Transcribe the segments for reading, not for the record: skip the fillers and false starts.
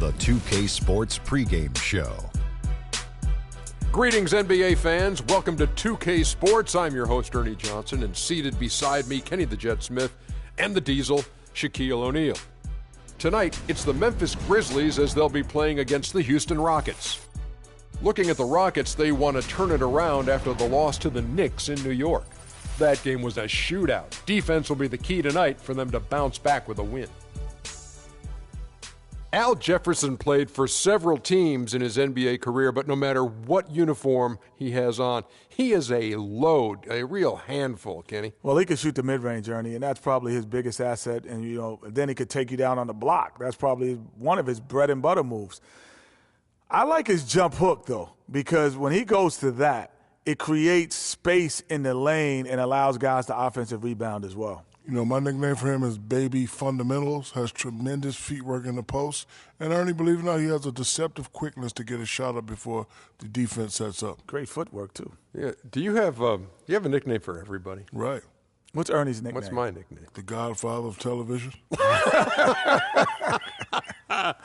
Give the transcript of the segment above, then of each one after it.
the 2K Sports pregame show. Greetings, NBA fans. Welcome to 2K Sports. I'm your host, Ernie Johnson, and seated beside me, Kenny the Jet Smith and the Diesel, Shaquille O'Neal. Tonight, it's the Memphis Grizzlies as they'll be playing against the Houston Rockets. Looking at the Rockets, they want to turn it around after the loss to the Knicks in New York. That game was a shootout. Defense will be the key tonight for them to bounce back with a win. Al Jefferson played for several teams in his NBA career, but no matter what uniform he has on, he is a load, a real handful, Kenny. Well, he could shoot the mid-range, Ernie, and that's probably his biggest asset. And, then he could take you down on the block. That's probably one of his bread and butter moves. I like his jump hook, though, because when he goes to that, it creates space in the lane and allows guys to offensive rebound as well. My nickname for him is Baby Fundamentals, has tremendous feet work in the post. And Ernie, believe it or not, he has a deceptive quickness to get a shot up before the defense sets up. Great footwork, too. Yeah. Do you have a nickname for everybody? Right. What's Ernie's nickname? What's my nickname? The Godfather of television. I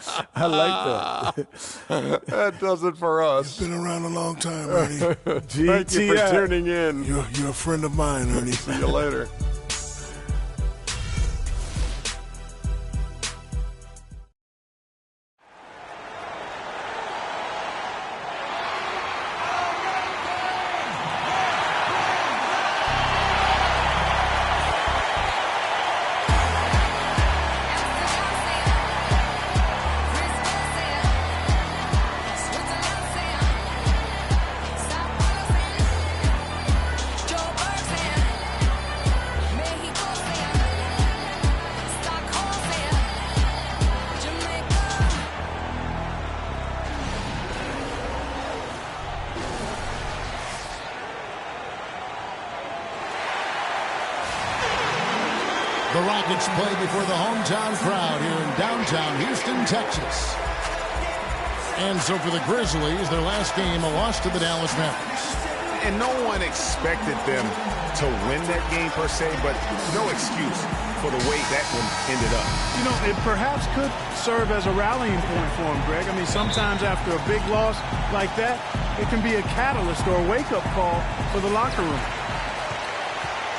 like that. That does it for us. You've been around a long time, Ernie. Thank you for tuning in. You're a friend of mine, Ernie. See you later. The Rockets play before the hometown crowd here in downtown Houston, Texas. And so for the Grizzlies, their last game, a loss to the Dallas Mavericks. And no one expected them to win that game per se, but no excuse for the way that one ended up. It perhaps could serve as a rallying point for him, Greg. I mean, sometimes after a big loss like that, it can be a catalyst or a wake-up call for the locker room.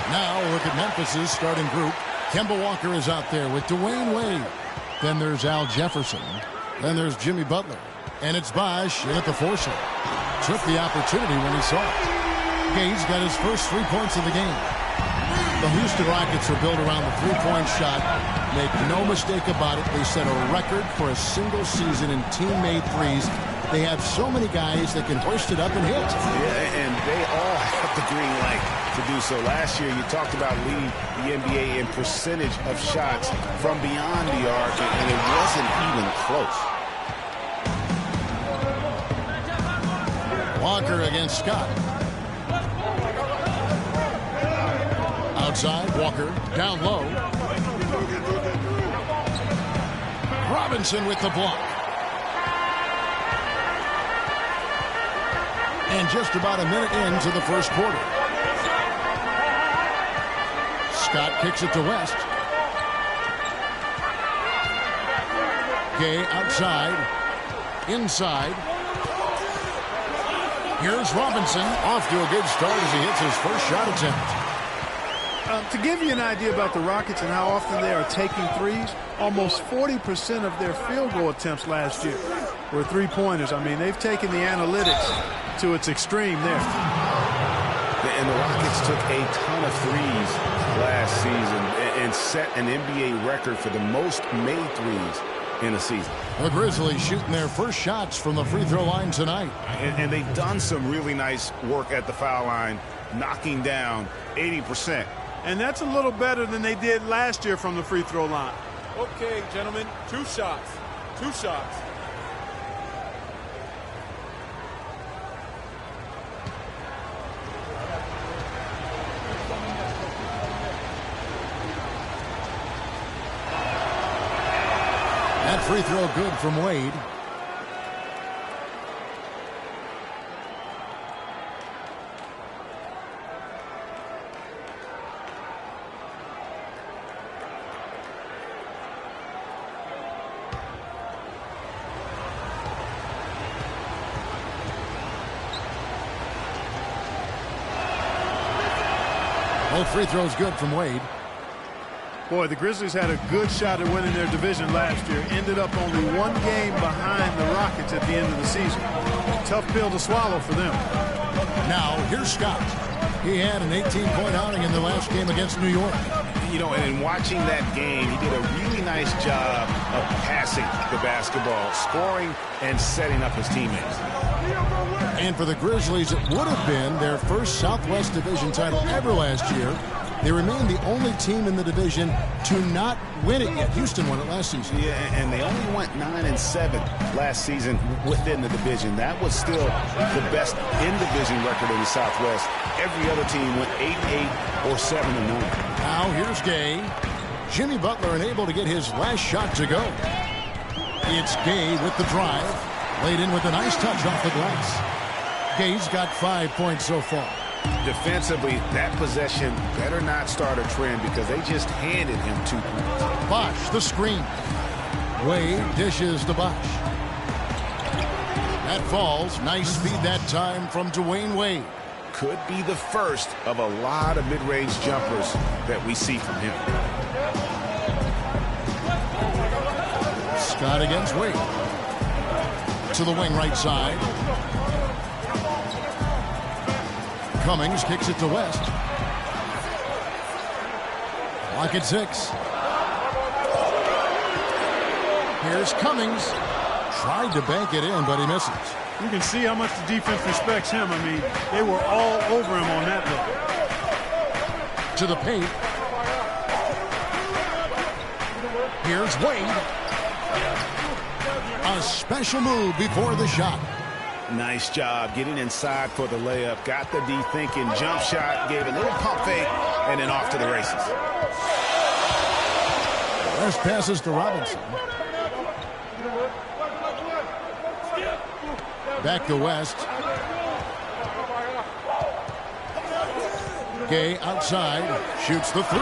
Now look at Memphis's starting group. Kemba Walker is out there with Dwayne Wade. Then there's Al Jefferson. Then there's Jimmy Butler. And it's Bosh in at the foursome. Took the opportunity when he saw it. Gage got his first 3 points of the game. The Houston Rockets are built around the three-point shot. Make no mistake about it, they set a record for a single season in team-made threes. They have so many guys that can hoist it up and hit. Yeah, and they all have the green light to do so. Last year, you talked about leading the NBA in percentage of shots from beyond the arc, and it wasn't even close. Walker against Scott. Outside, Walker down low. Robinson with the block. And just about a minute into the first quarter. Scott kicks it to West. Gay outside. Inside. Here's Robinson. Off to a good start as he hits his first shot attempt. To give you an idea about the Rockets and how often they are taking threes, almost 40% of their field goal attempts last year were three-pointers. I mean, they've taken the analytics to its extreme there. And the Rockets took a ton of threes last season and set an NBA record for the most made threes in a season. The Grizzlies shooting their first shots from the free throw line tonight. And they've done some really nice work at the foul line, knocking down 80%. And that's a little better than they did last year from the free throw line. Okay, gentlemen, two shots. Two shots. That free throw good from Wade. Both free throws good from Wade. Boy, the Grizzlies had a good shot at winning their division last year. Ended up only one game behind the Rockets at the end of the season. Tough pill to swallow for them. Now, here's Scott. He had an 18-point outing in the last game against New York. You know, and in watching that game, he did a really nice job of passing the basketball, scoring, and setting up his teammates. And for the Grizzlies, it would have been their first Southwest Division title ever last year. They remain the only team in the division to not win it yet. Houston won it last season. Yeah, and they only went 9-7 last season within the division. That was still the best in-division record in the Southwest. Every other team went 8-8 or 7-9. Now here's Gay. Jimmy Butler unable to get his last shot to go. It's Gay with the drive. Laid in with a nice touch off the glass. Gay's got 5 points so far. Defensively, that possession better not start a trend because they just handed him 2 points. Bosh, the screen. Wade dishes to Bosh. That falls. Nice speed that time from Dwayne Wade. Could be the first of a lot of mid-range jumpers that we see from him. Scott against Wade. To the wing right side. Cummings kicks it to West. Clock at 6. Here's Cummings. Tried to bank it in, but he misses. You can see how much the defense respects him. I mean, they were all over him on that look. To the paint. Here's Wade. A special move before the shot. Nice job getting inside for the layup. Got the D thinking. Jump shot. Gave a little pump fake. And then off to the races. First passes to Robinson. Back to West. Gay outside. Shoots the 3.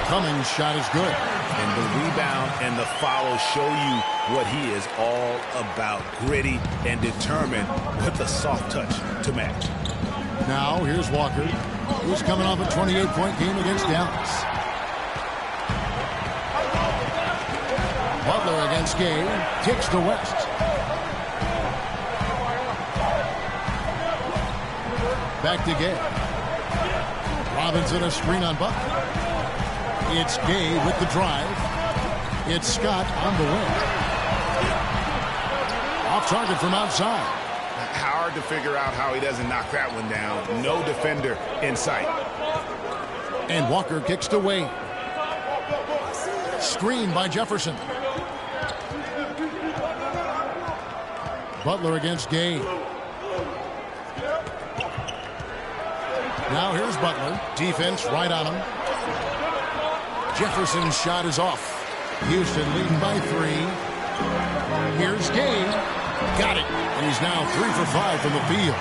Cummings' shot is good. And the rebound and the follow show you what he is all about. Gritty and determined with the soft touch to match. Now here's Walker. He's coming off a 28-point game against Dallas. Butler against Gay. Kicks to West. Back to Gay. Robinson a screen on Butler. It's Gay with the drive. It's Scott on the wing. Off target from outside. Hard to figure out how he doesn't knock that one down. No defender in sight. And Walker kicks to Wade. Screen by Jefferson. Butler against Gay. Now here's Butler. Defense right on him. Jefferson's shot is off. Houston leading by 3. Here's Gay. Got it. And he's now 3 for 5 from the field.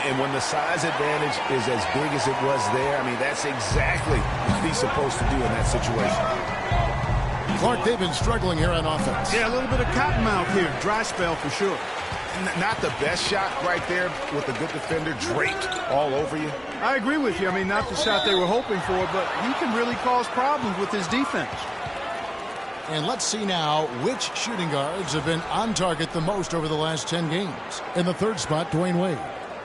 And when the size advantage is as big as it was there, I mean, that's exactly what he's supposed to do in that situation. Clark, they've been struggling here on offense. Yeah, a little bit of cottonmouth here. Dry spell for sure. Not the best shot right there with a good defender draped all over you. I agree with you. I mean, not the shot they were hoping for, but he can really cause problems with his defense. And let's see now which shooting guards have been on target the most over the last 10 games. In the third spot, Dwayne Wade.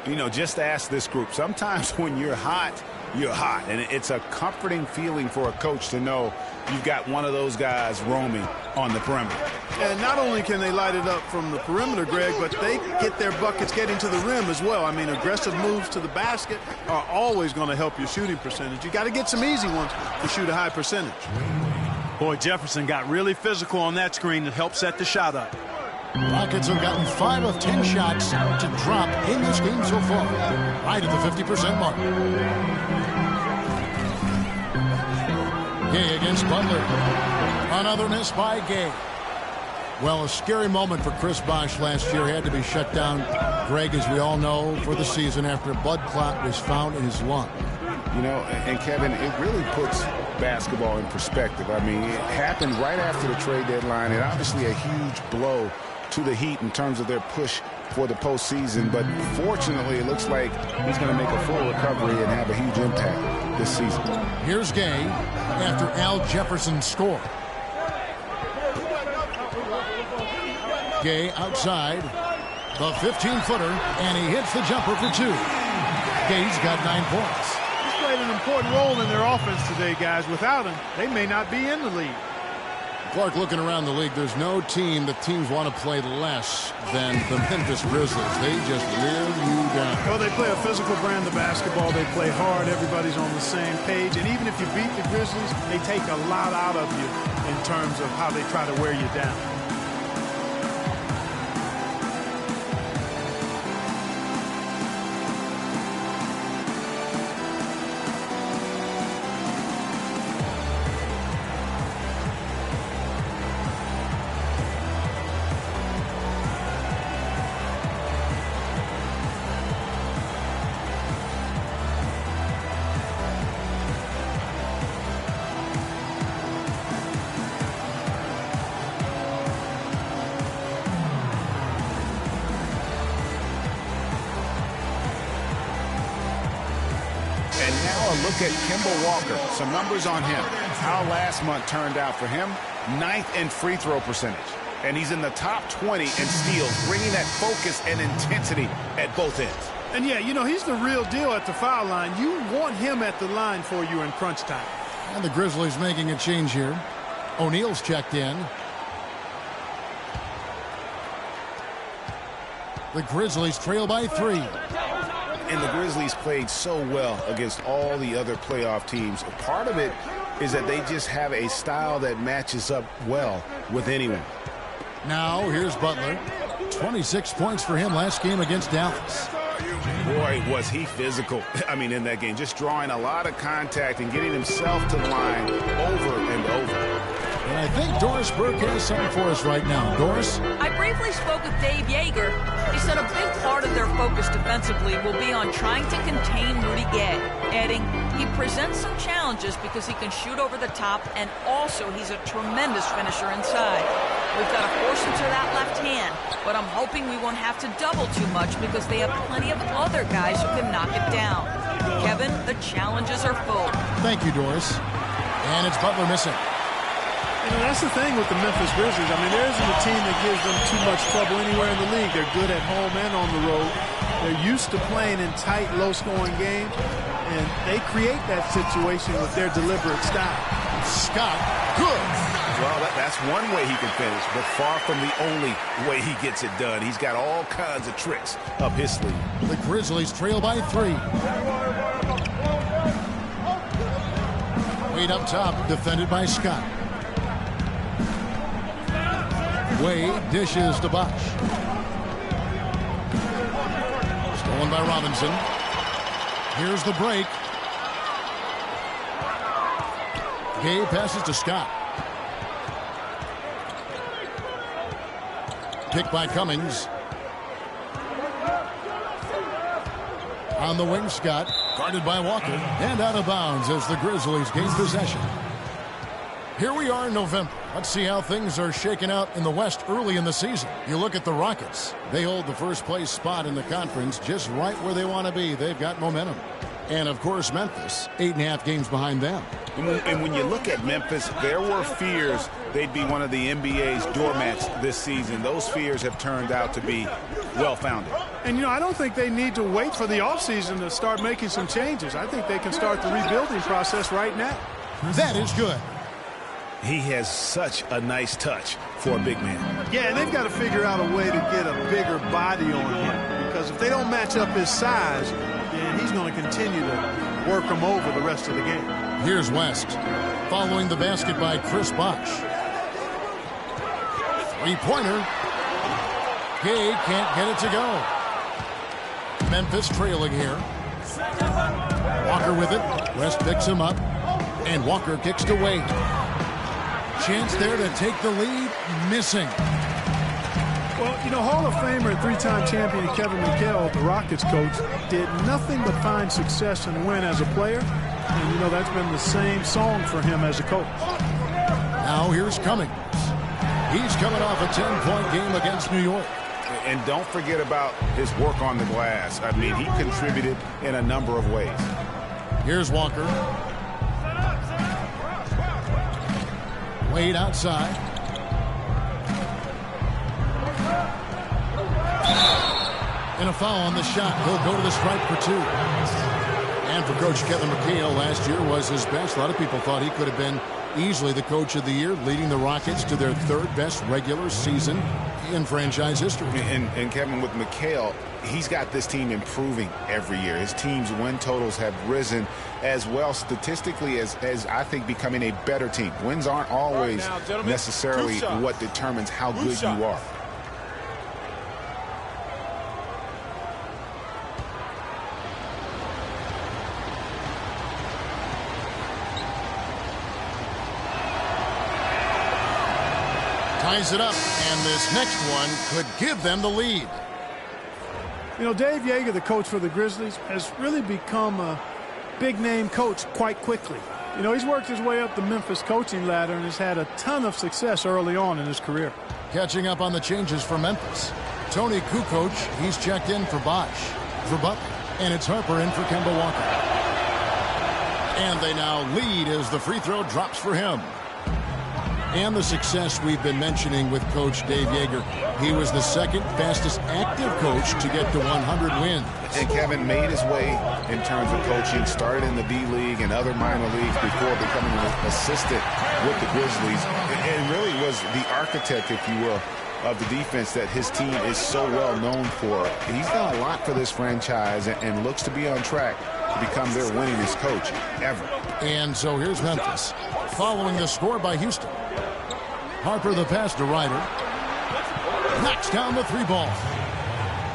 You know, just ask this group. Sometimes when you're hot, you're hot. And it's a comforting feeling for a coach to know you've got one of those guys roaming on the perimeter. And not only can they light it up from the perimeter, Greg, but they get their buckets getting to the rim as well. I mean, aggressive moves to the basket are always going to help your shooting percentage. You got to get some easy ones to shoot a high percentage. Boy, Jefferson got really physical on that screen to help set the shot up. Rockets have gotten 5 of 10 shots to drop in this game so far. Right at the 50% mark. Gay against Butler. Another miss by Gay. Well, a scary moment for Chris Bosh last year. He had to be shut down, Greg, as we all know, for the season after a blood clot was found in his lung. You know, and Kevin, it really puts basketball in perspective. I mean, it happened right after the trade deadline, and obviously a huge blow to the Heat in terms of their push for the postseason. But fortunately, it looks like he's going to make a full recovery and have a huge impact this season. Here's Gay after Al Jefferson scored. Gay outside the 15-footer, and he hits the jumper for 2. Gay's got 9 points. He's played an important role in their offense today, guys. Without him, they may not be in the league. Clark, looking around the league, there's no team that teams want to play less than the Memphis Grizzlies. They just wear you down. Well, they play a physical brand of basketball. They play hard. Everybody's on the same page. And even if you beat the Grizzlies, they take a lot out of you in terms of how they try to wear you down. Look at Kemba Walker. Some numbers on him. How last month turned out for him. 9th in free throw percentage. And he's in the top 20 in steals, bringing that focus and intensity at both ends. And yeah, you know, he's the real deal at the foul line. You want him at the line for you in crunch time. And the Grizzlies making a change here. O'Neal's checked in. The Grizzlies trail by 3. And the Grizzlies played so well against all the other playoff teams. Part of it is that they just have a style that matches up well with anyone. Now here's Butler. 26 points for him last game against Dallas. Boy, was he physical. I mean, in that game, just drawing a lot of contact and getting himself to the line over and over. And I think Doris Burke has something for us right now. Doris? I briefly spoke with Dave Yeager. He said a big part of their focus defensively will be on trying to contain Rudy Gay, adding he presents some challenges because he can shoot over the top, and also he's a tremendous finisher inside. We've got to force him to that left hand, but I'm hoping we won't have to double too much because they have plenty of other guys who can knock it down. Kevin, the challenges are full. Thank you, Doris. And it's Butler missing. You know, that's the thing with the Memphis Grizzlies. I mean, there isn't a team that gives them too much trouble anywhere in the league. They're good at home and on the road. They're used to playing in tight, low-scoring games, and they create that situation with their deliberate style. Scott, good. Well, that's one way he can finish, but far from the only way he gets it done. He's got all kinds of tricks up his sleeve. The Grizzlies trail by 3. Wade up top, defended by Scott. Wade dishes to Bosh. Stolen by Robinson. Here's the break. Gay passes to Scott. Picked by Cummings. On the wing, Scott. Guarded by Walker. And out of bounds as the Grizzlies gain possession. Here we are in November. Let's see how things are shaking out in the West early in the season. You look at the Rockets. They hold the first place spot in the conference just right where they want to be. They've got momentum. And, of course, Memphis, 8.5 games behind them. And when you look at Memphis, there were fears they'd be one of the NBA's doormats this season. Those fears have turned out to be well-founded. And, you know, I don't think they need to wait for the offseason to start making some changes. I think they can start the rebuilding process right now. That is good. He has such a nice touch for a big man. Yeah, and they've got to figure out a way to get a bigger body on him, because if they don't match up his size, then he's going to continue to work him over the rest of the game. Here's West, following the basket by Chris Bosh. Three-pointer. Gay can't get it to go. Memphis trailing here. Walker with it. West picks him up, and Walker kicks to Wade. Chance there to take the lead, missing. Well, you know, Hall of Famer and three-time champion Kevin McHale, the Rockets coach, did nothing but find success and win as a player. And, you know, that's been the same song for him as a coach. Now here's Cummings. He's coming off a 10-point game against New York. And don't forget about his work on the glass. I mean, he contributed in a number of ways. Here's Walker. Wade outside. And a foul on the shot. He'll go to the stripe for 2. And for Coach Kevin McHale, last year was his best. A lot of people thought he could have been easily the coach of the year, leading the Rockets to their 3rd best regular season in franchise history. And Kevin, with McHale, he's got this team improving every year. His team's win totals have risen as well statistically as I think becoming a better team. Wins aren't always necessarily what determines how good you are. Ties it up, and this next one could give them the lead. You know, Dave Joerger, the coach for the Grizzlies, has really become a big-name coach quite quickly. You know, he's worked his way up the Memphis coaching ladder and has had a ton of success early on in his career. Catching up on the changes for Memphis. Tony Kukoc, he's checked in for Bosh. For Butler, and it's Harper in for Kemba Walker. And they now lead as the free throw drops for him. And the success we've been mentioning with Coach Dave Joerger. He was the 2nd fastest active coach to get to 100 wins. And Kevin made his way in terms of coaching, started in the D-League and other minor leagues before becoming an assistant with the Grizzlies. And really was the architect, if you will, of the defense that his team is so well known for. He's done a lot for this franchise and looks to be on track to become their winningest coach ever. And so here's Memphis, following the score by Houston. Harper the pass to Ryder. Knocks down the 3-ball.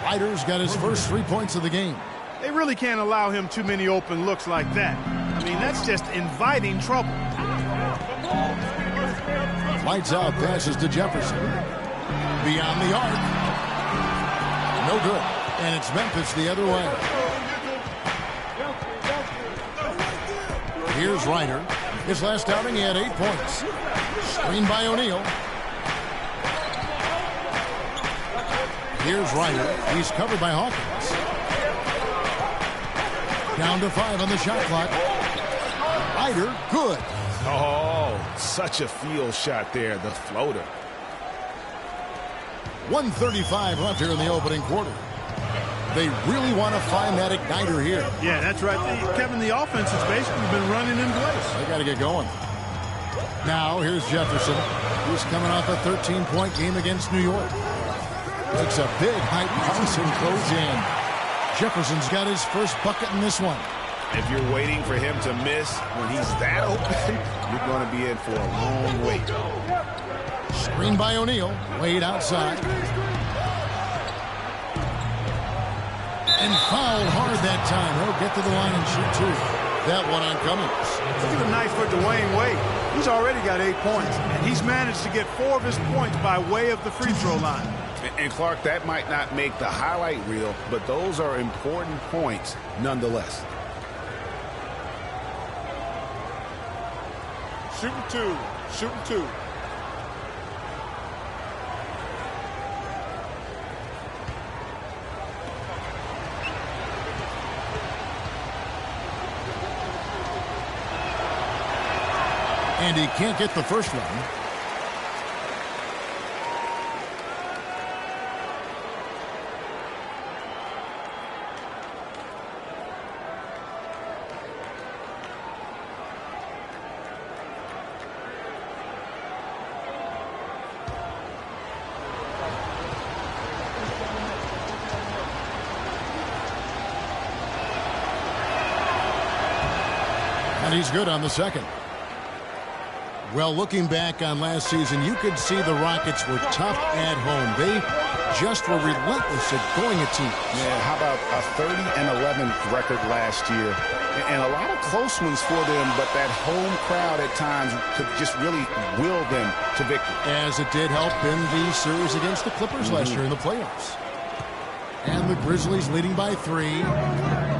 Ryder's got his first 3 points of the game. They really can't allow him too many open looks like that. I mean, that's just inviting trouble. Lights out passes to Jefferson. Beyond the arc. No good. And it's Memphis the other way. Here's Ryder. His last outing, he had 8 points. Screen by O'Neal. Here's Ryder. He's covered by Hawkins. Down to 5 on the shot clock. Ryder, good. Oh, such a field shot there, the floater. 1:35 left here in the opening quarter. They really want to find that igniter here. Yeah, that's right. Kevin, the offense has basically been running in place. They got to get going. Now, here's Jefferson. He's coming off a 13-point game against New York. Takes a big height pass and goes in. Jefferson's got his first bucket in this one. If you're waiting for him to miss when he's that open, you're going to be in for a long wait. Screen by O'Neal. Wade outside. And fouled hard that time. He'll get to the line and shoot 2. That one on Cummings. Look at the night for Dwayne Wade. He's already got 8 points, and he's managed to get 4 of his points by way of the free throw line. And Clark, that might not make the highlight reel, but those are important points nonetheless. Shooting 2. Shooting 2. And he can't get the first one. And he's good on the second. Well, looking back on last season, you could see the Rockets were tough at home. They just were relentless at going at teams. Yeah, how about a 30-11 record last year? And a lot of close ones for them, but that home crowd at times could just really will them to victory. As it did help in the series against the Clippers last year in the playoffs. And the Grizzlies leading by 3.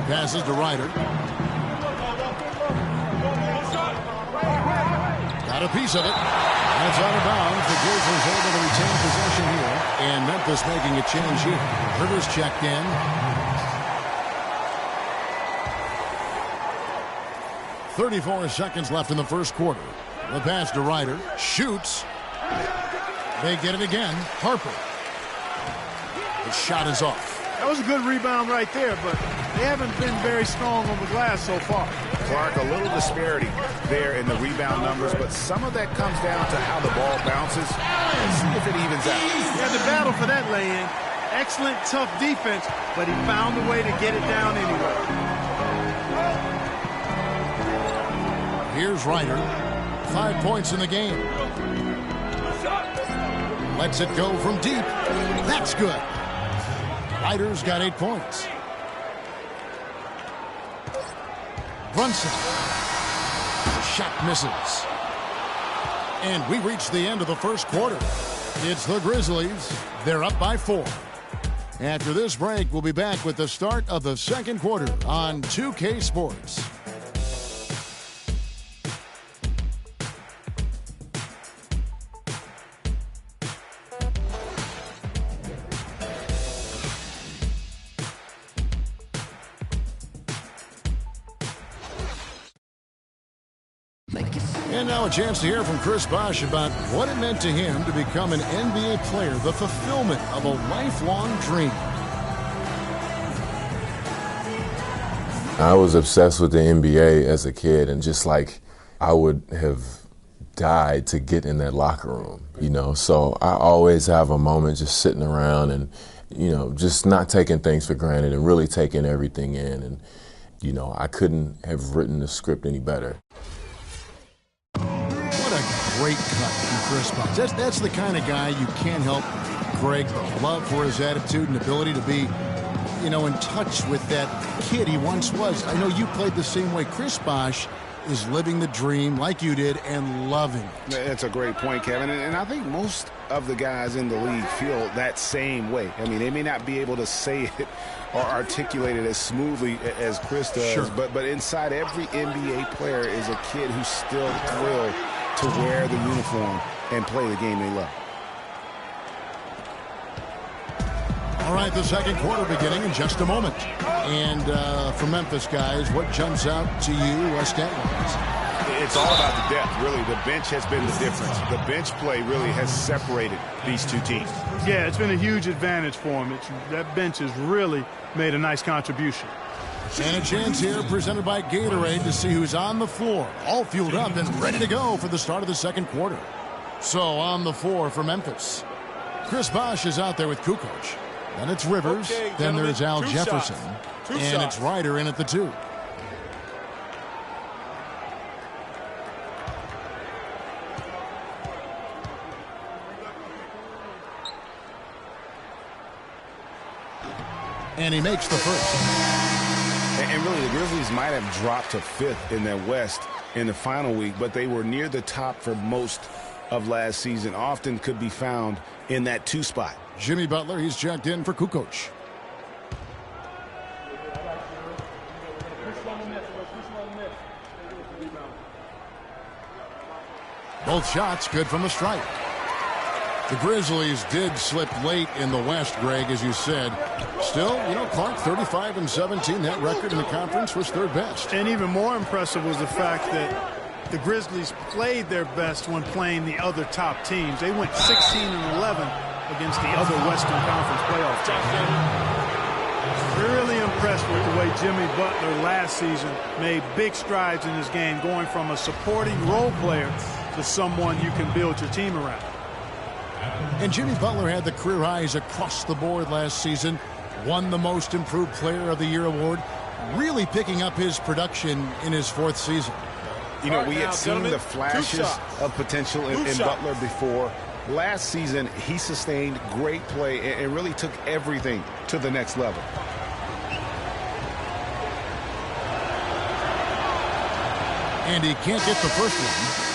Passes to Ryder. Got a piece of it. That's out of bounds. The Grizzlies able to retain possession here. And Memphis making a change here. Rivers checked in. .34 seconds left in the first quarter. The pass to Ryder. Shoots. They get it again. Harper. The shot is off. That was a good rebound right there, but they haven't been very strong on the glass so far. Clark, a little disparity there in the rebound numbers, but some of that comes down to how the ball bounces. Let's see if it evens out. He had to battle for that lay-in. Excellent, tough defense, but he found a way to get it down anyway. Here's Ryder. 5 points in the game. Lets it go from deep. That's good. Ryder's got 8 points. Brunson. The shot misses. And we reach the end of the first quarter. It's the Grizzlies. They're up by 4. After this break, we'll be back with the start of the second quarter on 2K Sports. And now a chance to hear from Chris Bosh about what it meant to him to become an NBA player, the fulfillment of a lifelong dream. I was obsessed with the NBA as a kid, and just like I would have died to get in that locker room, you know. So I always have a moment just sitting around and, you know, just not taking things for granted and really taking everything in. And, you know, I couldn't have written the script any better. Great cut from Chris Bosh. That's the kind of guy you can't help Greg love for his attitude and ability to be, you know, in touch with that kid he once was. I know you played the same way. Chris Bosh is living the dream like you did and loving it. That's a great point, Kevin. And I think most of the guys in the league feel that same way. I mean, they may not be able to say it or articulate it as smoothly as Chris does, sure. but inside every NBA player is a kid who's still thrilled to wear the uniform and play the game they love. All right, the second quarter beginning in just a moment. And for Memphis, guys, what jumps out to you, stat-wise? It's all about the depth, really. The bench has been the difference. The bench play really has separated these two teams. Yeah, it's been a huge advantage for them. That bench has really made a nice contribution. And a chance here presented by Gatorade to see who's on the floor, all fueled up and ready to go for the start of the second quarter. So on the floor for Memphis, Chris Bosh is out there with Kukoc. Then it's Rivers. Okay, then there's Al two Jefferson. shots. And it's Ryder in at the 2. And he makes the first. And really, the Grizzlies might have dropped to 5th in the West in the final week, but they were near the top for most of last season. Often could be found in that 2 spot. Jimmy Butler, he's checked in for Kukoc. Both shots good from the stripe. The Grizzlies did slip late in the West, Greg, as you said. Still, you know, Clark, 35-17. That record in the conference was 3rd best. And even more impressive was the fact that the Grizzlies played their best when playing the other top teams. They went 16-11 against the other Western Conference playoff teams. Really impressed with the way Jimmy Butler last season made big strides in his game, going from a supporting role player to someone you can build your team around. And Jimmy Butler had the career highs across the board last season, won the Most Improved Player of the Year award, really picking up his production in his 4th season. You know, we had seen the flashes of potential in Butler before. Last season, he sustained great play and really took everything to the next level. And he can't get the first one.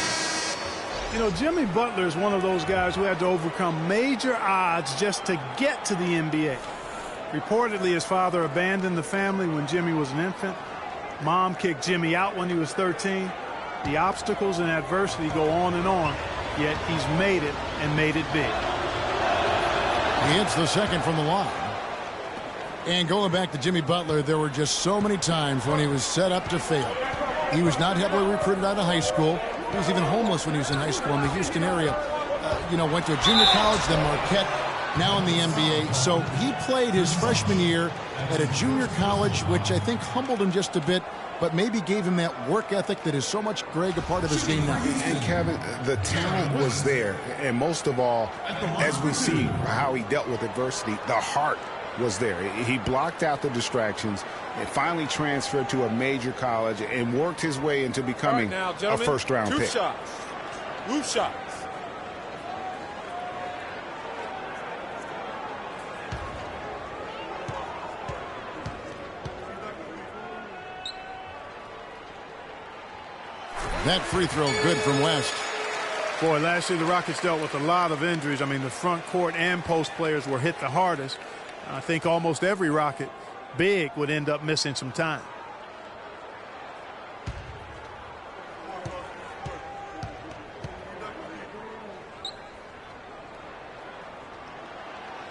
You know, Jimmy Butler is one of those guys who had to overcome major odds just to get to the NBA. Reportedly, his father abandoned the family when Jimmy was an infant. Mom kicked Jimmy out when he was 13. The obstacles and adversity go on and on. yet he's made it and made it big. He hits the second from the line. And going back to Jimmy Butler, there were just so many times when he was set up to fail. He was not heavily recruited out of high school. He was even homeless when he was in high school in the Houston area. Went to a junior college, then Marquette, now in the NBA. So he played his freshman year at a junior college, which I think humbled him just a bit, but maybe gave him that work ethic that is so much, Greg, a part of his game now. And Kevin, the talent was there. And most of all, as we see how he dealt with adversity, the heart was there. He blocked out the distractions and finally transferred to a major college and worked his way into becoming a first-round pick. 2 shots. Blue shots. That free throw good from West. Boy, last year the Rockets dealt with a lot of injuries. I mean, the front court and post players were hit the hardest. I think almost every Rocket big would end up missing some time.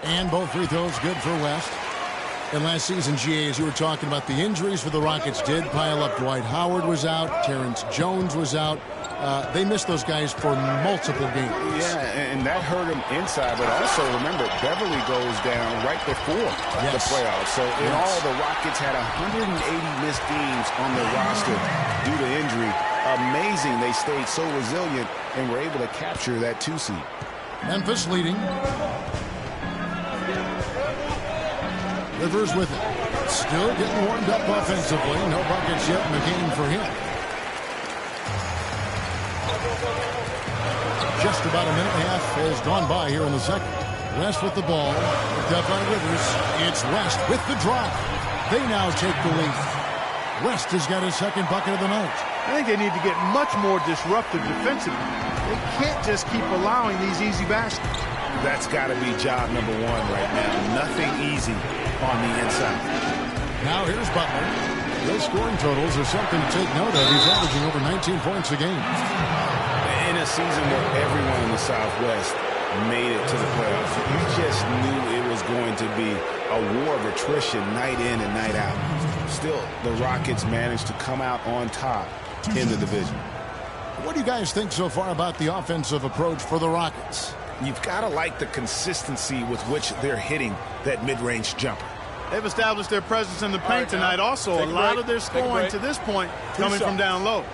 And both free throws good for West. And last season, GA, as you were talking about, the injuries for the Rockets did pile up. Dwight Howard was out. Terrence Jones was out. They missed those guys for multiple games. Yeah, and that hurt them inside. But also, remember, Beverly goes down right before the playoffs. So in all, the Rockets had 180 missed games on their roster due to injury. Amazing they stayed so resilient and were able to capture that 2 seed. Memphis leading. Rivers with it. Still getting warmed up offensively. No buckets yet in the game for him. Just about a minute and a half has gone by here in the second. West with the ball. Picked up by Rivers. It's West with the drop. They now take the lead. West has got his second bucket of the night. I think they need to get much more disruptive defensively. They can't just keep allowing these easy baskets. That's got to be job number 1 right now. Nothing easy on the inside. Now here's Butler. Those scoring totals are something to take note of. He's averaging over 19 points a game. In a season where everyone in the Southwest made it to the playoffs, you just knew it was going to be a war of attrition night in and night out. Still, the Rockets managed to come out on top in the division. What do you guys think so far about the offensive approach for the Rockets? You've got to like the consistency with which they're hitting that mid-range jumper. They've established their presence in the paint tonight. Also, a lot of their scoring to this point coming from down low.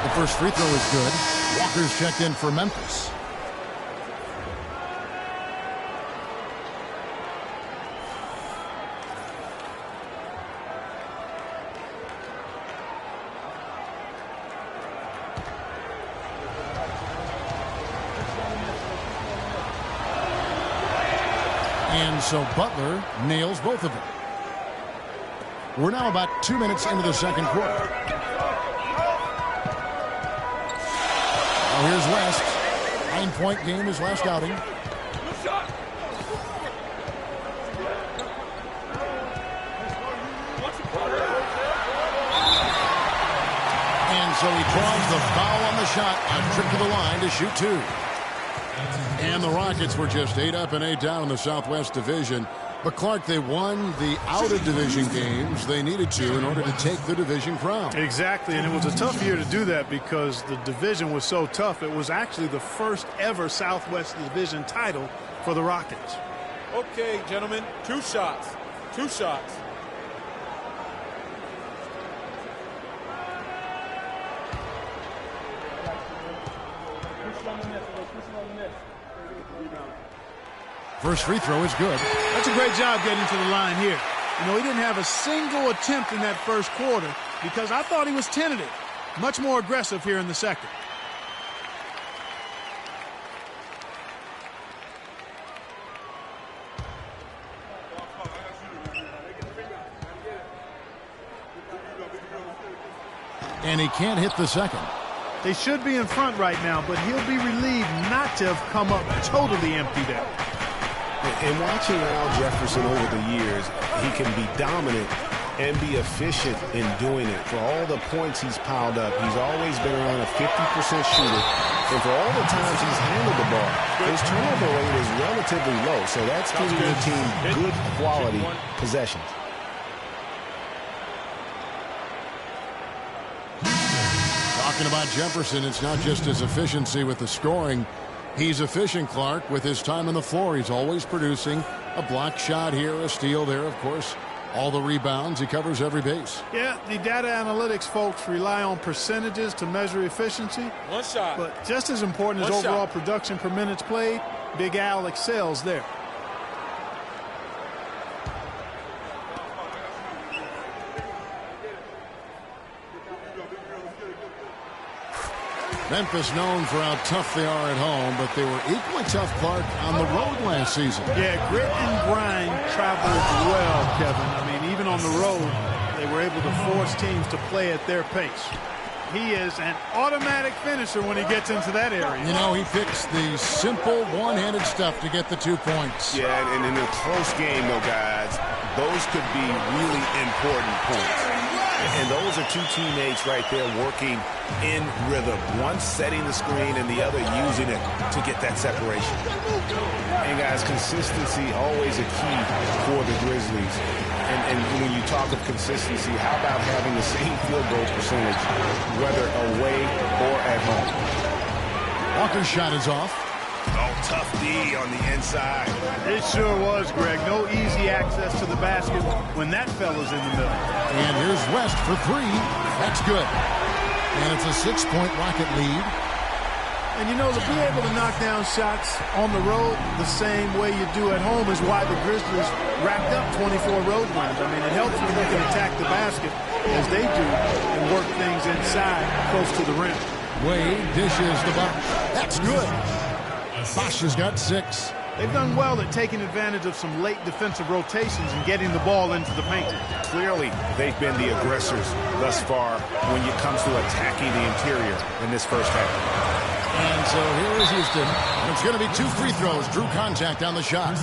The first free throw is good. Walker's checked in for Memphis. And so Butler nails both of them. We're now about 2 minutes into the second quarter. Now here's West. 9-point game his last outing. And so he draws the foul on the shot. A trip to the line to shoot 2. And the Rockets were just 8 up and 8 down in the Southwest Division. But, Clark, they won the out-of-division games they needed to in order to take the division crown. Exactly, and it was a tough year to do that because the division was so tough. It was actually the first ever Southwest Division title for the Rockets. Okay, gentlemen, 2 shots. 2 shots. First free throw is good. That's a great job getting to the line here. You know, he didn't have a single attempt in that first quarter because I thought he was tentative. Much more aggressive here in the second. And he can't hit the second. They should be in front right now, but he'll be relieved not to have come up totally empty there. And watching Al Jefferson over the years, he can be dominant and be efficient in doing it. For all the points he's piled up, he's always been around a 50% shooter. And for all the times he's handled the ball, his turnover rate is relatively low. So that's giving the team good quality possessions. Talking about Jefferson, it's not just his efficiency with the scoring. He's efficient, Clark, with his time on the floor. He's always producing a block shot here, a steal there, of course. All the rebounds, he covers every base. Yeah, the data analytics folks rely on percentages to measure efficiency. One shot. But just as important as overall production per minutes played, Big Al excels there. Memphis known for how tough they are at home, but they were equally tough, Clark, on the road last season. Yeah, grit and grind traveled well, Kevin. I mean, even on the road, they were able to force teams to play at their pace. He is an automatic finisher when he gets into that area. You know, he picks the simple one-handed stuff to get the 2 points. Yeah, and in a close game, though, guys, those could be really important points. And those are two teammates right there working in rhythm. One setting the screen and the other using it to get that separation. And, guys, consistency always a key for the Grizzlies. And when you talk of consistency, how about having the same field goal percentage, whether away or at home? Walker's shot is off. Oh, tough D on the inside. It sure was, Greg. No easy access to the basket when that fella's in the middle. And here's West for 3. That's good. And it's a 6-point Rocket lead. And, you know, to be able to knock down shots on the road the same way you do at home is why the Grizzlies racked up 24 road wins. I mean, it helps when you can attack the basket as they do and work things inside close to the rim. Wade dishes the bucket. That's good. Bosch has got 6. They've done well at taking advantage of some late defensive rotations and getting the ball into the paint. Clearly, they've been the aggressors thus far when it comes to attacking the interior in this first half. And so here is Houston. And it's going to be 2 free throws. Drew contact on the shot.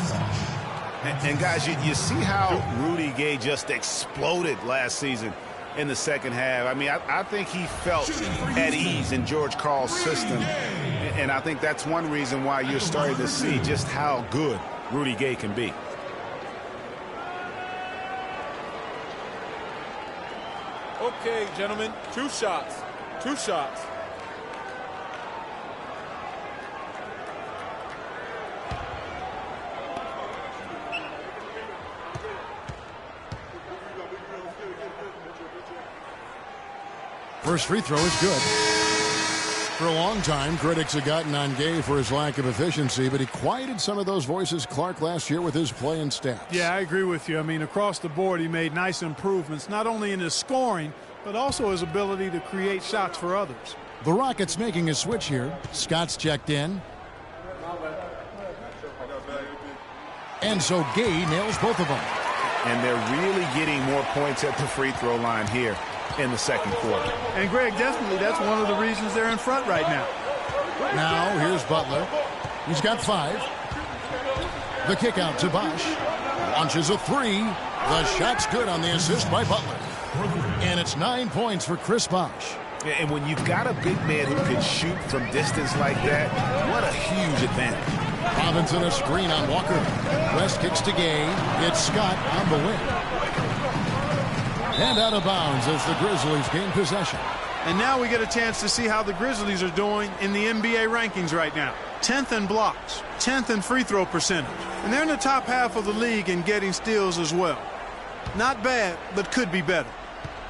And guys, you see how Rudy Gay just exploded last season in the second half. I mean, I think he felt at ease in George Karl's system. And I think that's one reason why you're starting to see just how good Rudy Gay can be. Okay, gentlemen, 2 shots. 2 shots. First free throw is good. For a long time, critics have gotten on Gay for his lack of efficiency, but he quieted some of those voices, Clark, last year with his play and stats. Yeah, I agree with you. I mean, across the board, he made nice improvements, not only in his scoring, but also his ability to create shots for others. The Rockets making a switch here. Scott's checked in. And so Gay nails both of them. And they're really getting more points at the free throw line here in the second quarter. And, Greg, definitely that's one of the reasons they're in front right now. Now, here's Butler. He's got 5. The kick out to Bosch. Launches a 3. The shot's good on the assist by Butler. And it's 9 points for Chris Bosch. And when you've got a big man who can shoot from distance like that, what a huge advantage. Robinson a screen on Walker. West kicks to Gay. It's Scott on the wing. And out of bounds as the Grizzlies gain possession. And now we get a chance to see how the Grizzlies are doing in the NBA rankings right now. 10th in blocks, 10th in free throw percentage. And they're in the top half of the league in getting steals as well. Not bad, but could be better.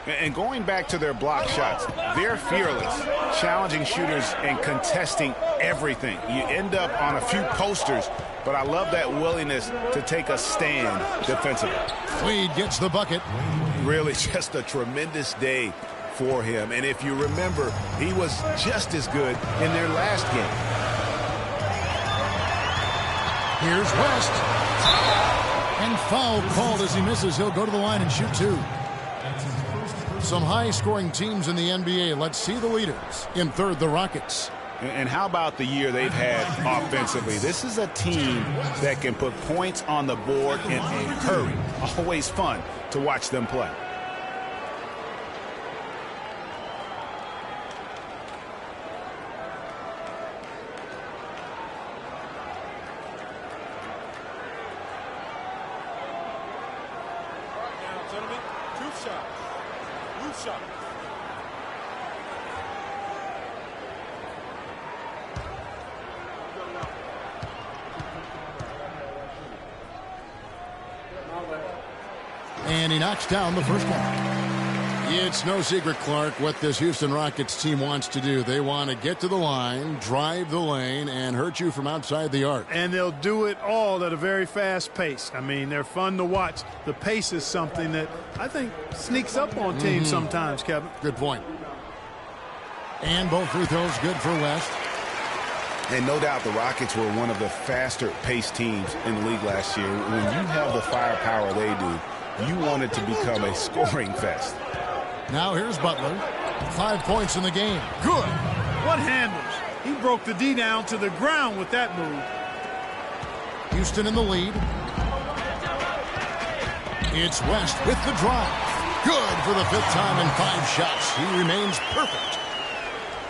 And going back to their block shots, they're fearless, challenging shooters and contesting everything. You end up on a few posters, but I love that willingness to take a stand defensively. Wade gets the bucket. Really just a tremendous day for him. And if you remember, he was just as good in their last game. Here's West. And foul called as he misses. He'll go to the line and shoot 2. Some high-scoring teams in the NBA. Let's see the leaders. In third, the Rockets. And how about the year they've had offensively? This is a team that can put points on the board in a hurry. Always fun to watch them play. Now, gentlemen, two shots. Two shots. And he knocks down the first one. It's no secret, Clark, what this Houston Rockets team wants to do. They want to get to the line, drive the lane, and hurt you from outside the arc. And they'll do it all at a very fast pace. I mean, they're fun to watch. The pace is something that I think sneaks up on teams sometimes, Kevin. Good point. And both free throws good for West. And no doubt the Rockets were one of the faster-paced teams in the league last year. When you have the firepower they do, you want it to become a scoring fest. Now here's Butler. 5 points in the game. Good. What handles? He broke the D down to the ground with that move. Houston in the lead. It's West with the drive. Good for the 5th time in 5 shots. He remains perfect.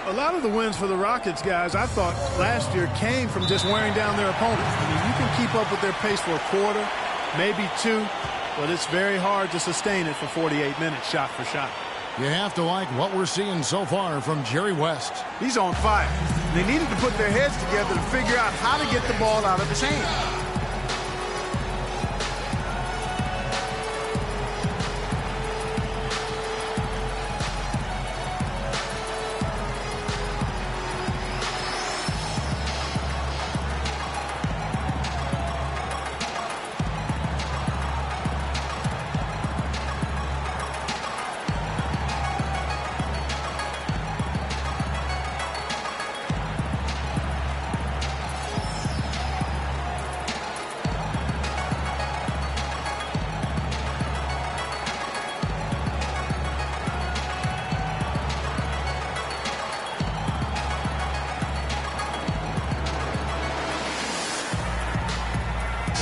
A lot of the wins for the Rockets, guys, I thought last year came from just wearing down their opponent. I mean, you can keep up with their pace for a quarter, maybe 2, but it's very hard to sustain it for 48 minutes, shot for shot. You have to like what we're seeing so far from Jerry West. He's on fire. They needed to put their heads together to figure out how to get the ball out of his hand.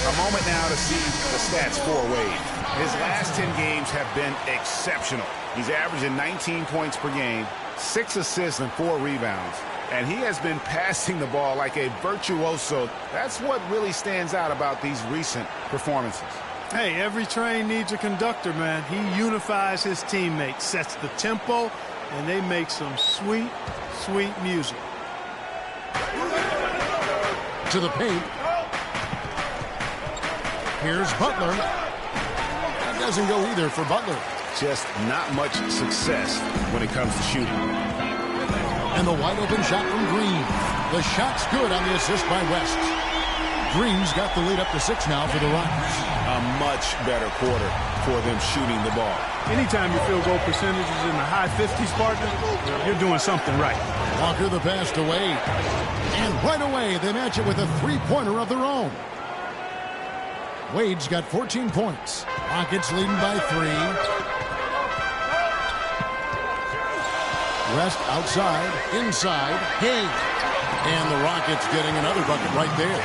A moment now to see the stats for Wade. His last 10 games have been exceptional. He's averaging 19 points per game, 6 assists and 4 rebounds. And he has been passing the ball like a virtuoso. That's what really stands out about these recent performances. Hey, every train needs a conductor, man. He unifies his teammates, sets the tempo, and they make some sweet, sweet music. To the paint. Here's Butler. That doesn't go either for Butler. Just not much success when it comes to shooting. And the wide open shot from Green. The shot's good on the assist by West. Green's got the lead up to 6 now for the Rockets. A much better quarter for them shooting the ball. Anytime your field goal percentage is in the high 50s, partner, you're doing something right. Walker the pass to Wade. And right away, they match it with a three-pointer of their own. Wade's got 14 points. Rockets leading by 3. West outside, inside, Hayes. And the Rockets getting another bucket right there.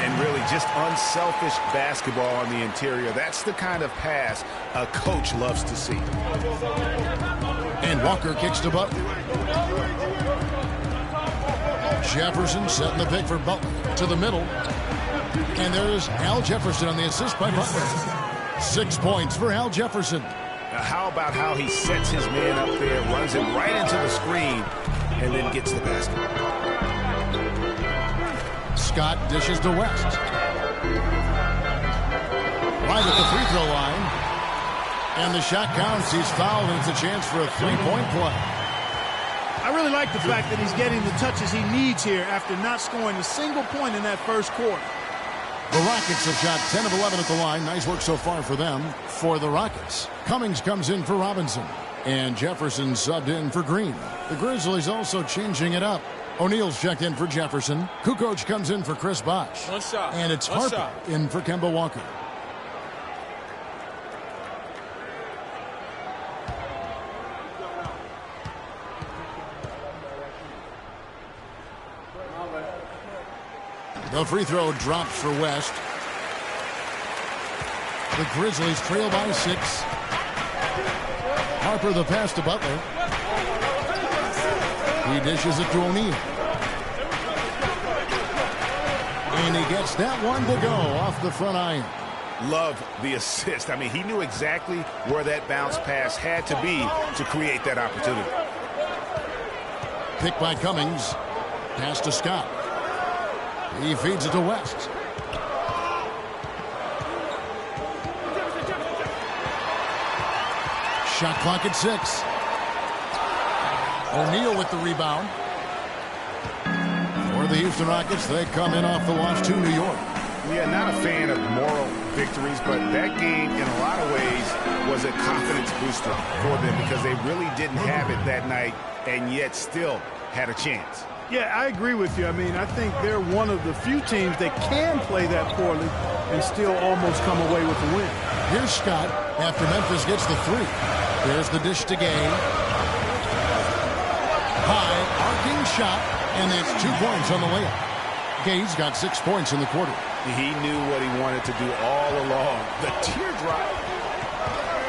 And really just unselfish basketball on the interior. That's the kind of pass a coach loves to see. And Walker kicks to Butler. Jefferson setting the pick for Butler to the middle. And there's Al Jefferson on the assist by Butler. 6 points for Al Jefferson. Now how about how he sets his man up there, runs him right into the screen, and then gets the basket. Scott dishes to West. Right at the free throw line. And the shot counts. He's fouled, and it's a chance for a three-point play. I really like the fact that he's getting the touches he needs here after not scoring a single point in that first quarter. The Rockets have shot 10 of 11 at the line. Nice work so far for them. For the Rockets, Cummings comes in for Robinson. And Jefferson subbed in for Green. The Grizzlies also changing it up. O'Neal's checked in for Jefferson. Kukoc comes in for Chris Bosh. One shot. And it's Harper in for Kemba Walker. The free throw drops for West. The Grizzlies trail by 6. Harper the pass to Butler. He dishes it to O'Neal. And he gets that one to go off the front iron. Love the assist. I mean, he knew exactly where that bounce pass had to be to create that opportunity. Pick by Cummings. Pass to Scott. He feeds it to West. Shot clock at 6. O'Neal with the rebound. For the Houston Rockets, they come in off the wash to New York. Yeah, not a fan of moral victories, but that game in a lot of ways was a confidence booster for them because they really didn't have it that night and yet still had a chance. Yeah, I agree with you. I mean, I think they're one of the few teams that can play that poorly and still almost come away with the win. Here's Scott after Memphis gets the 3. There's the dish to Gay. High, arcing shot, and it's 2 points on the layup. Gay's got 6 points in the quarter. He knew what he wanted to do all along. The teardrop.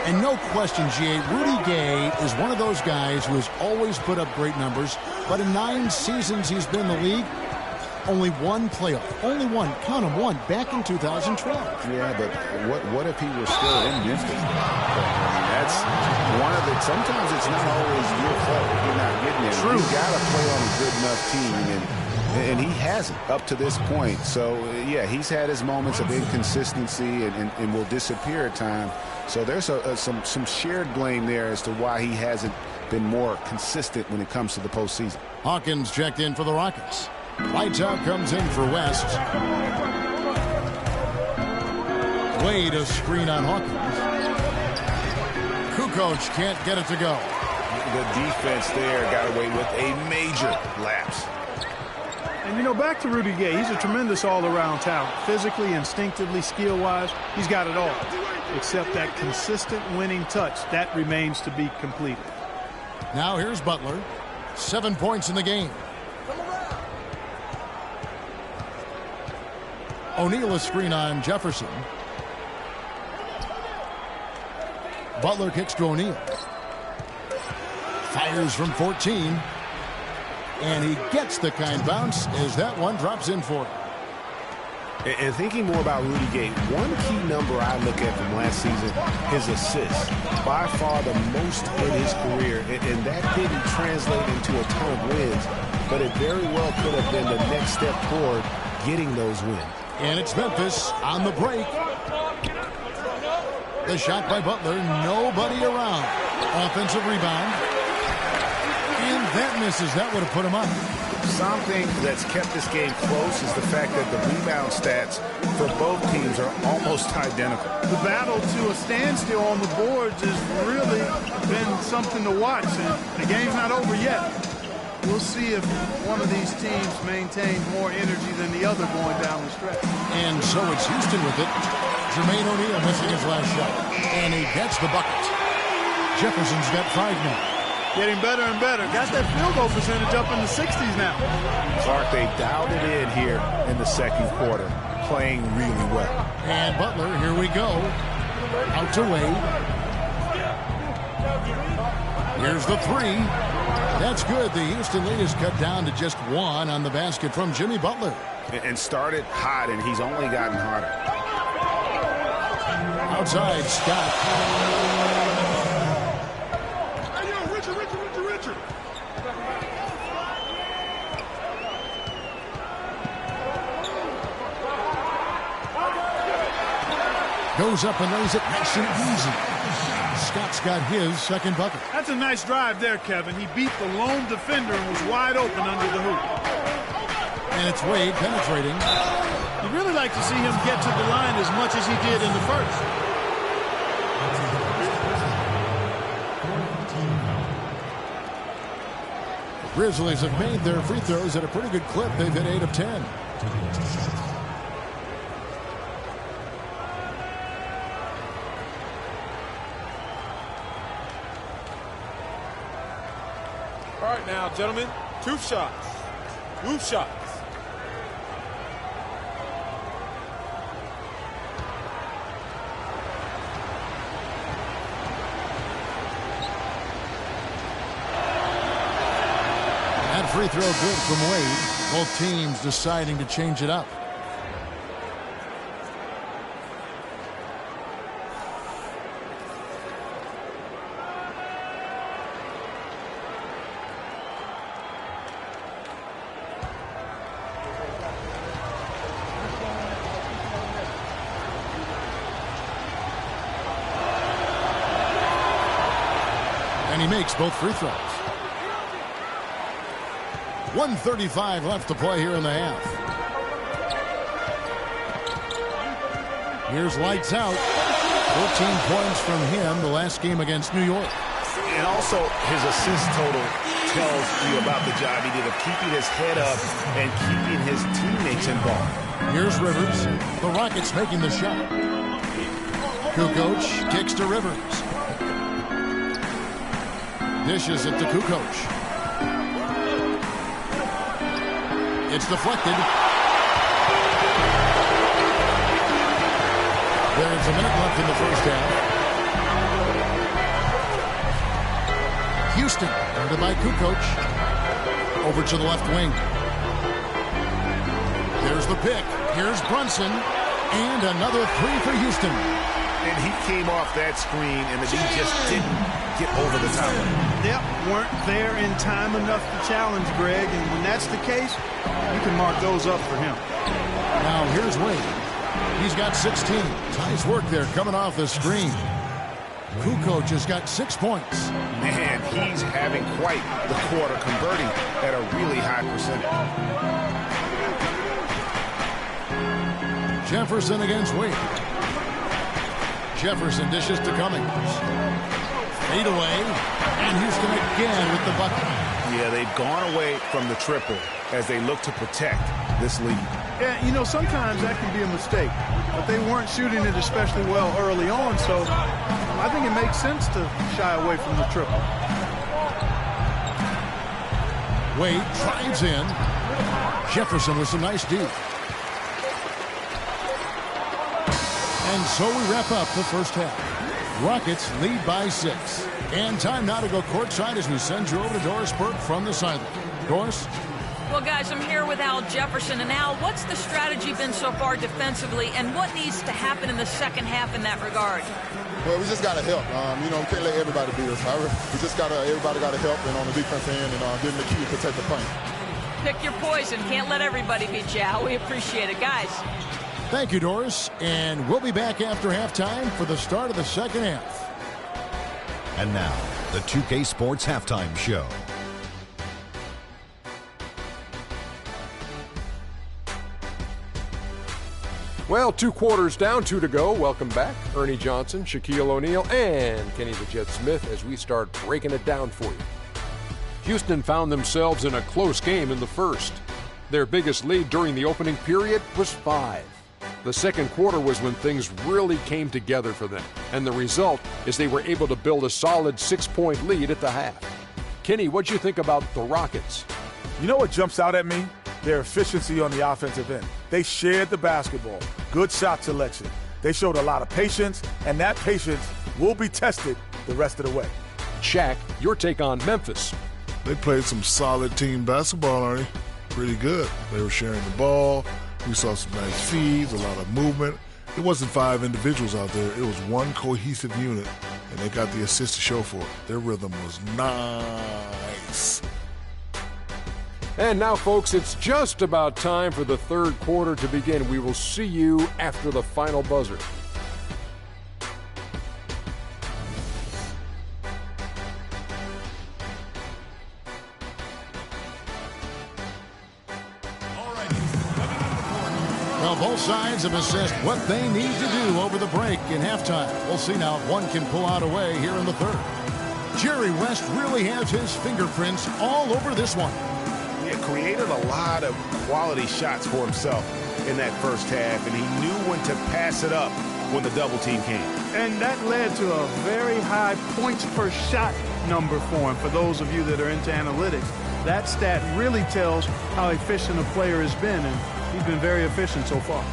And no question, G.A., Rudy Gay is one of those guys who has always put up great numbers, but in 9 seasons he's been in the league, only 1 playoff. Only 1. Count him, 1. Back in 2012. Yeah, but what if he were still in Memphis? That's one of the. Sometimes it's not always your fault if you're not getting it. True. You got to play on a good enough team, and he hasn't up to this point. So yeah, he's had his moments of inconsistency and will disappear at times. So there's some shared blame there as to why he hasn't been more consistent when it comes to the postseason. Hawkins checked in for the Rockets. Lights out comes in for West. Wade a screen on Hawkins. Kukoc can't get it to go. The defense there got away with a major lapse. And, you know, back to Rudy Gay, he's a tremendous all-around talent. Physically, instinctively, skill-wise, he's got it all. Except that consistent winning touch, that remains to be completed. Now here's Butler. 7 points in the game. O'Neal a screen on Jefferson. Butler kicks to O'Neal. Fires from 14. And he gets the kind bounce as that one drops in for him. And thinking more about Rudy Gay, one key number I look at from last season, his assists. By far the most in his career. And that didn't translate into a ton of wins, but it very well could have been the next step toward getting those wins. And it's Memphis on the break. The shot by Butler, nobody around. Offensive rebound. And that misses. That would have put him up. Something that's kept this game close is the fact that the rebound stats for both teams are almost identical. The battle to a standstill on the boards has really been something to watch, and the game's not over yet. We'll see if one of these teams maintains more energy than the other going down the stretch. And so it's Houston with it. Jermaine O'Neal missing his last shot. And he gets the bucket. Jefferson's got 5 now. Getting better and better. Got that field goal percentage up in the 60s now. Clark, they dialed it in here in the second quarter, playing really well. And Butler, here we go. Out to Wade. Here's the 3. That's good. The Houston lead is cut down to just 1 on the basket from Jimmy Butler. And started hot, and he's only gotten hotter. Outside, Scott. Goes up and lays it nice and easy. Scott's got his second bucket. That's a nice drive there, Kevin. He beat the lone defender and was wide open under the hoop. And it's Wade penetrating. You'd really like to see him get to the line as much as he did in the first. The Grizzlies have made their free throws at a pretty good clip. They've hit 8 of 10. All right now, gentlemen, 2 shots. 2 shots. free throw good from Wade. Both teams deciding to change it up. And he makes both free throws. 1:35 left to play here in the half. Here's lights out. 14 points from him the last game against New York. And also his assist total tells you about the job he did of keeping his head up and keeping his teammates involved. Here's Rivers. The Rockets making the shot. Kukoc kicks to Rivers. Dishes it to Kukoc. It's deflected. There's a minute left in the first half. Houston, guarded by Kukoc. Over to the left wing. There's the pick. Here's Brunson. And another three for Houston. And he came off that screen, and the D just didn't get over the top. Yep, weren't there in time enough to challenge Greg, and when that's the case, you can mark those up for him. Now here's Wade. He's got 16. Nice work there coming off the screen. Kukoc has got 6 points. Man, he's having quite the quarter, converting at a really high percentage. Jefferson against Wade. Jefferson dishes to Cummings. Fade away. And Houston again with the bucket. Yeah, they've gone away from the triple as they look to protect this lead. Yeah, you know, sometimes that can be a mistake. But they weren't shooting it especially well early on, so I think it makes sense to shy away from the triple. Wade drives in. Jefferson with some nice D. And so we wrap up the first half. Rockets lead by 6. And time now to go courtside as we send you over to Doris Burke from the sideline. Doris? Well, guys, I'm here with Al Jefferson. And Al, what's the strategy been so far defensively, and what needs to happen in the second half in that regard? Well, we just got to help. We can't let everybody beat us. We just everybody got to help, and on the defense end, and give them the key to protect the paint. Pick your poison. Can't let everybody beat you, Al. We appreciate it, guys. Thank you, Doris. And we'll be back after halftime for the start of the second half. And now, the 2K Sports Halftime Show. Well, 2 quarters down, 2 to go. Welcome back. Ernie Johnson, Shaquille O'Neal, and Kenny the Jet Smith as we start breaking it down for you. Houston found themselves in a close game in the first. Their biggest lead during the opening period was 5. The second quarter was when things really came together for them, and the result is they were able to build a solid 6-point lead at the half. Kenny, what'd you think about the Rockets? You know what jumps out at me? Their efficiency on the offensive end. They shared the basketball. Good shot selection. They showed a lot of patience, and that patience will be tested the rest of the way. Shaq, your take on Memphis. They played some solid team basketball, Arnie. Pretty good. They were sharing the ball. We saw some nice feeds, a lot of movement. It wasn't 5 individuals out there. It was one cohesive unit, and they got the assist to show for it. Their rhythm was nice. And now, folks, it's just about time for the third quarter to begin. We will see you after the final buzzer. Well, both sides have assessed what they need to do over the break in halftime. We'll see now if one can pull out a way here in the third. Jerry West really has his fingerprints all over this one. He created a lot of quality shots for himself in that first half, and he knew when to pass it up when the double team came. And that led to a very high points per shot number for him. For those of you that are into analytics, that stat really tells how efficient a player has been, and he's been very efficient so far.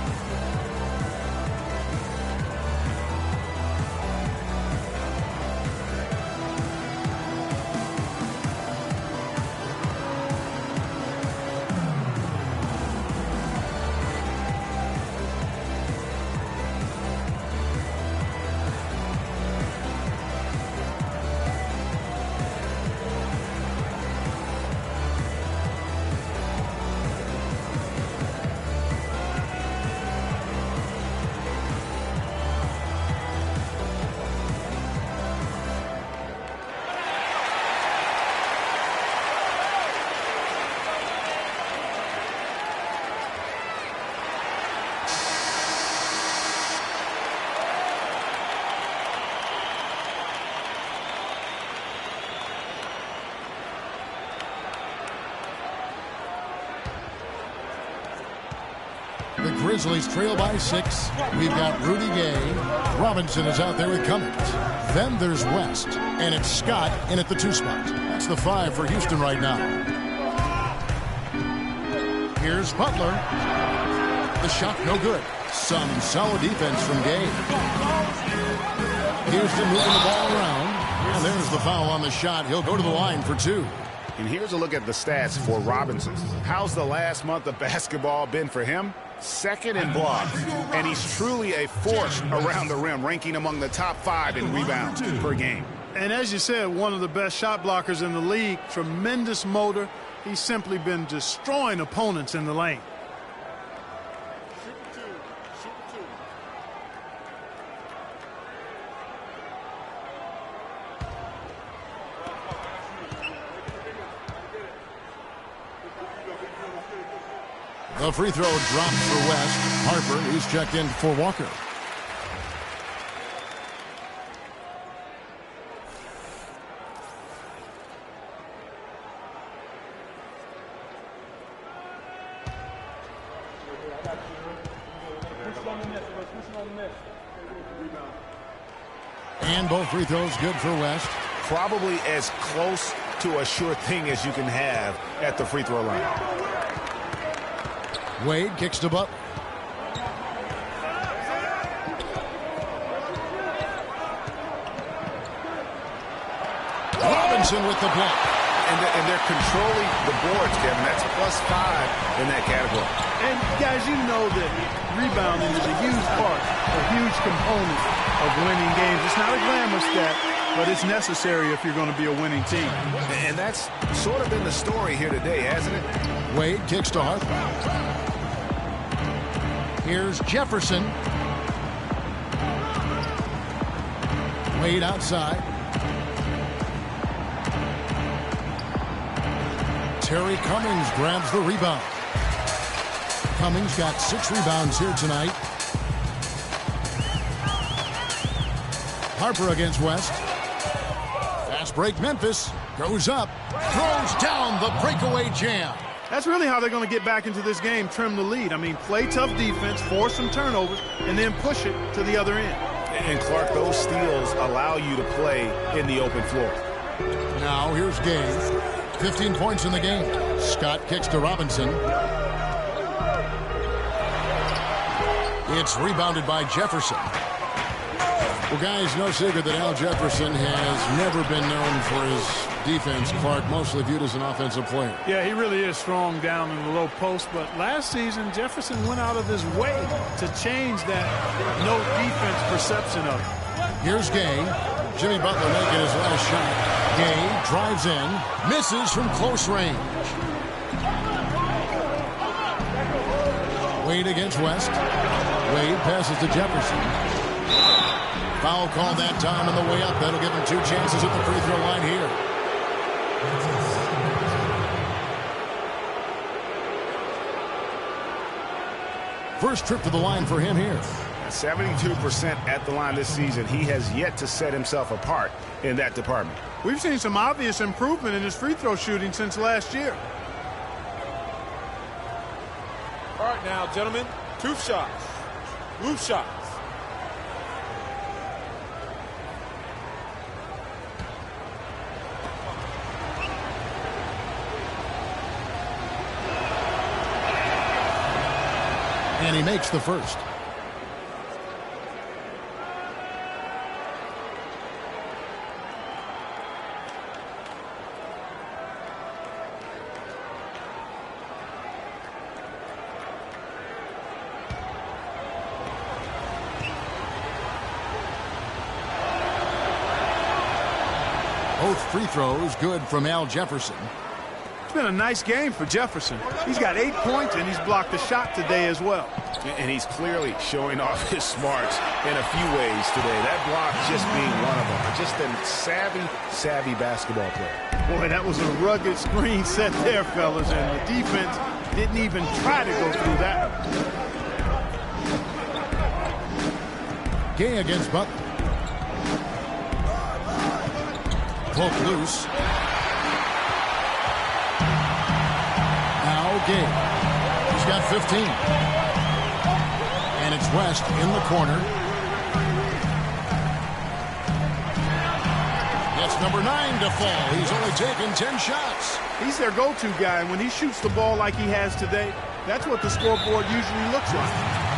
Grizzlies trail by 6. We've got Rudy Gay. Robinson is out there with Cummings. Then there's West, and it's Scott in at the 2 spot. That's the 5 for Houston right now. Here's Butler. The shot no good. Some solid defense from Gay. Houston moving the ball around. And there's the foul on the shot. He'll go to the line for 2. And here's a look at the stats for Robinson. How's the last month of basketball been for him? 2nd in blocks, and he's truly a force around the rim, ranking among the top 5 in rebounds per game. And as you said, one of the best shot blockers in the league. Tremendous motor. He's simply been destroying opponents in the lane. The free throw dropped for West. Harper, he's checked in for Walker. And both free throws good for West. Probably as close to a sure thing as you can have at the free throw line. Wade kicks to Butler. Robinson with the block. And they're controlling the boards, Kevin. That's +5 in that category. And guys, you know that rebounding is a huge part, a huge component of winning games. It's not a glamour stat, but it's necessary if you're going to be a winning team. And that's sort of been the story here today, hasn't it? Wade kicks to Harper. Here's Jefferson. Wade outside. Terry Cummings grabs the rebound. Cummings got 6 rebounds here tonight. Harper against West. Fast break Memphis. Goes up. Throws down the breakaway jam. That's really how they're going to get back into this game, trim the lead. I mean, play tough defense, force some turnovers, and then push it to the other end. And, Clark, those steals allow you to play in the open floor. Now here's Gay. 15 points in the game. Scott kicks to Robinson. It's rebounded by Jefferson. Well, guys, no secret that Al Jefferson has never been known for his defense. Clark, mostly viewed as an offensive player. Yeah, he really is strong down in the low post, but last season Jefferson went out of his way to change that no defense perception of it. Here's Gay. Jimmy Butler making his last shot. Gay drives in, misses from close range. Wade against West. Wade passes to Jefferson. Foul called that time on the way up. That'll give him 2 chances at the free throw line here. First trip to the line for him here. 72% at the line this season. He has yet to set himself apart in that department. We've seen some obvious improvement in his free throw shooting since last year. All right now, gentlemen, 2 shots. Blue shots. And he makes the first. Both free throws good from Al Jefferson. It's been a nice game for Jefferson. He's got 8 points, and he's blocked a shot today as well. And he's clearly showing off his smarts in a few ways today. That block just being one of them. Just a savvy basketball player. Boy, that was a rugged screen set there, fellas, and the defense didn't even try to go through that. Gay against Butler. Broke loose. Now Gay. He's got 15. And it's West in the corner. Gets number 9 to fall. He's only taken 10 shots. He's their go-to guy, and when he shoots the ball like he has today, that's what the scoreboard usually looks like.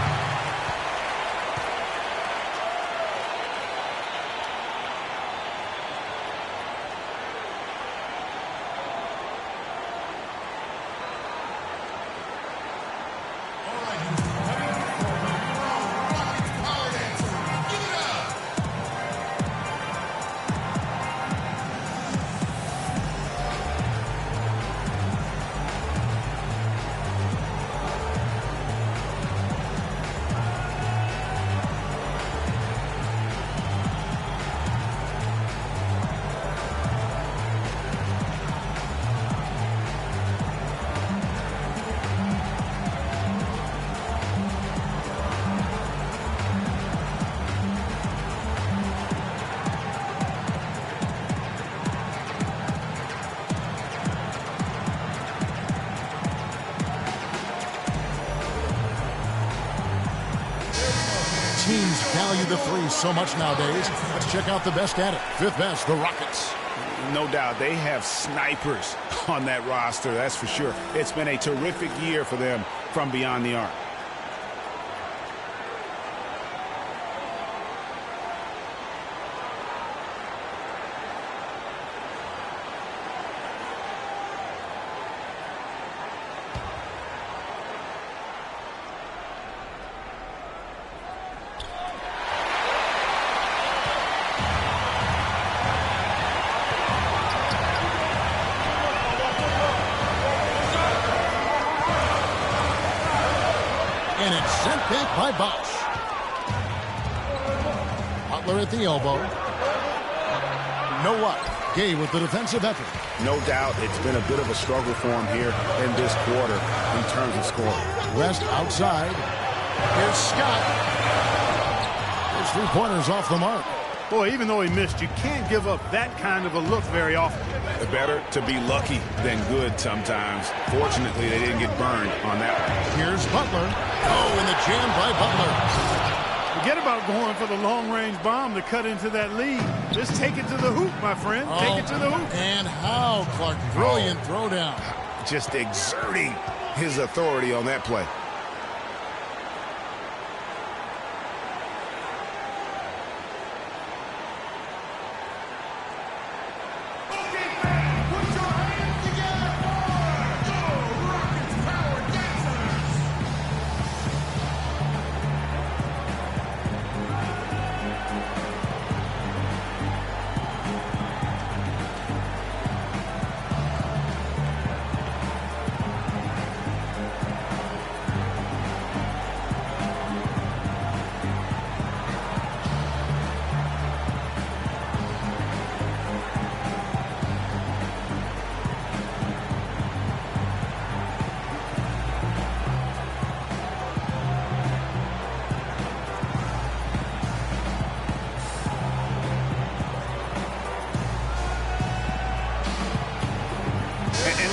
Teams value the three so much nowadays. Let's check out the best at it. Fifth best, the Rockets. No doubt, they have snipers on that roster, that's for sure. It's been a terrific year for them from beyond the arc. And it's sent back by Bosch. Butler at the elbow. No luck. Gay with the defensive effort. No doubt it's been a bit of a struggle for him here in this quarter in terms of scoring. West outside. Here's Scott. His three-pointers off the mark. Boy, even though he missed, you can't give up that kind of a look very often. Better to be lucky than good sometimes. Fortunately, they didn't get burned on that one. Here's Butler. Oh, and the jam by Butler. Forget about going for the long-range bomb to cut into that lead. Just take it to the hoop, my friend. Take it to the hoop. And how, Clark. Brilliant throwdown. Just exerting his authority on that play.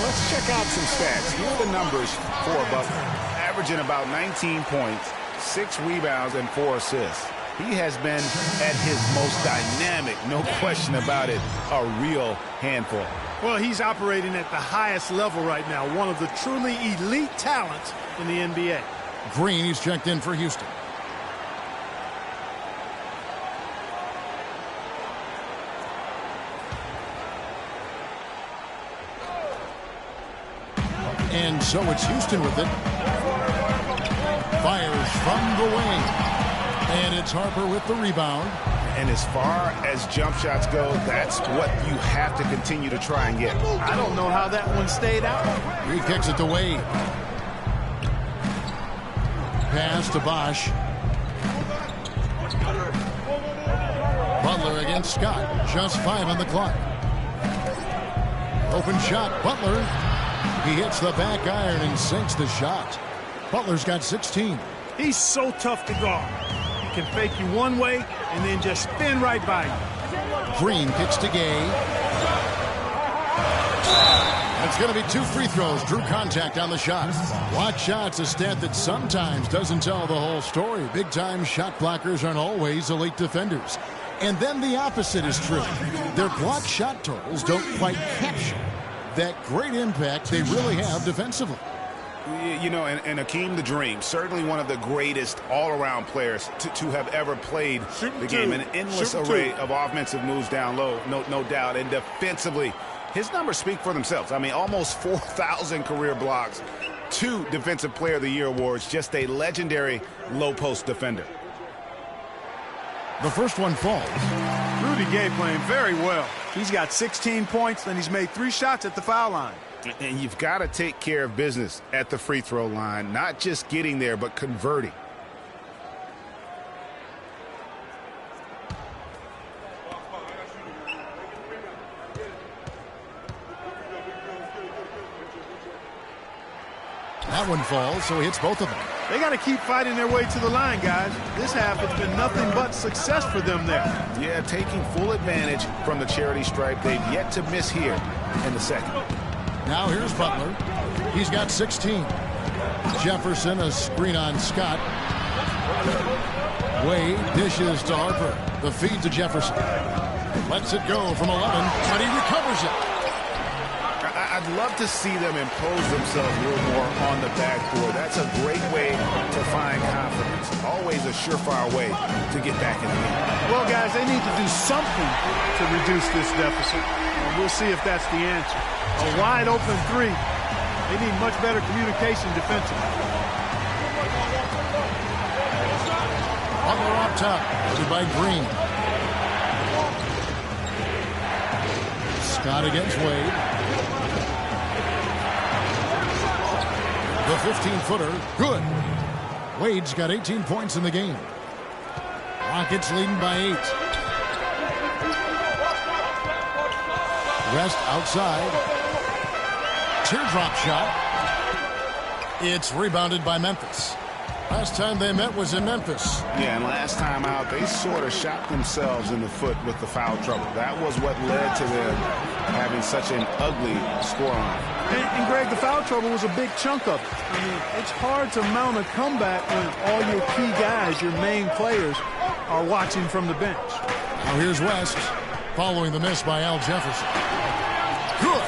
Let's check out some stats. Here are the numbers for Butler. Averaging about 19 points, 6 rebounds, and 4 assists. He has been at his most dynamic, no question about it, a real handful. Well, he's operating at the highest level right now, one of the truly elite talents in the NBA. Green, he's checked in for Houston. And so it's Houston with it. Fires from the wing. And it's Harper with the rebound. And as far as jump shots go, that's what you have to continue to try and get. I don't know how that one stayed out. He kicks it to Wade. Pass to Bosch. Butler against Scott. Just 5 on the clock. Open shot, Butler. He hits the back iron and sinks the shot. Butler's got 16. He's so tough to guard. He can fake you one way and then just spin right by you. Green kicks to Gay. It's going to be 2 free throws. Drew contact on the shot. Block shot's a stat that sometimes doesn't tell the whole story. Big-time shot blockers aren't always elite defenders. And then the opposite is true. Their block shot totals don't quite capture that great impact they really have defensively. You know, and Hakeem the Dream, certainly one of the greatest all-around players to have ever played the game. An endless array of offensive moves down low, no doubt. And defensively, his numbers speak for themselves. I mean, almost 4,000 career blocks, 2 Defensive Player of the Year awards, just a legendary low-post defender. The first one falls. Rudy Gay playing very well. He's got 16 points, and he's made 3 shots at the foul line. And you've got to take care of business at the free throw line, not just getting there, but converting. That one falls, so he hits both of them. They got to keep fighting their way to the line, guys. This half has been nothing but success for them there. Yeah, taking full advantage from the charity stripe. They've yet to miss here in the second. Now here's Butler. He's got 16. Jefferson, a screen on Scott. Wade dishes to Harper. The feed to Jefferson. Lets it go from 11, but he recovers it. I'd love to see them impose themselves a little more on the backboard. That's a great way to find confidence. Always a surefire way to get back in the game. Well, guys, they need to do something to reduce this deficit. And we'll see if that's the answer. A wide open 3. They need much better communication defensively. Butler up top, headed by Green. Scott against Wade. The 15-footer, good. Wade's got 18 points in the game. Rockets leading by 8. West outside. Teardrop shot. It's rebounded by Memphis. Last time they met was in Memphis. Yeah, and last time out, they sort of shot themselves in the foot with the foul trouble. That was what led to them having such an ugly scoreline. And Greg, the foul trouble was a big chunk of it. I mean, it's hard to mount a comeback when all your key guys, your main players, are watching from the bench. Now here's West, following the miss by Al Jefferson. Good.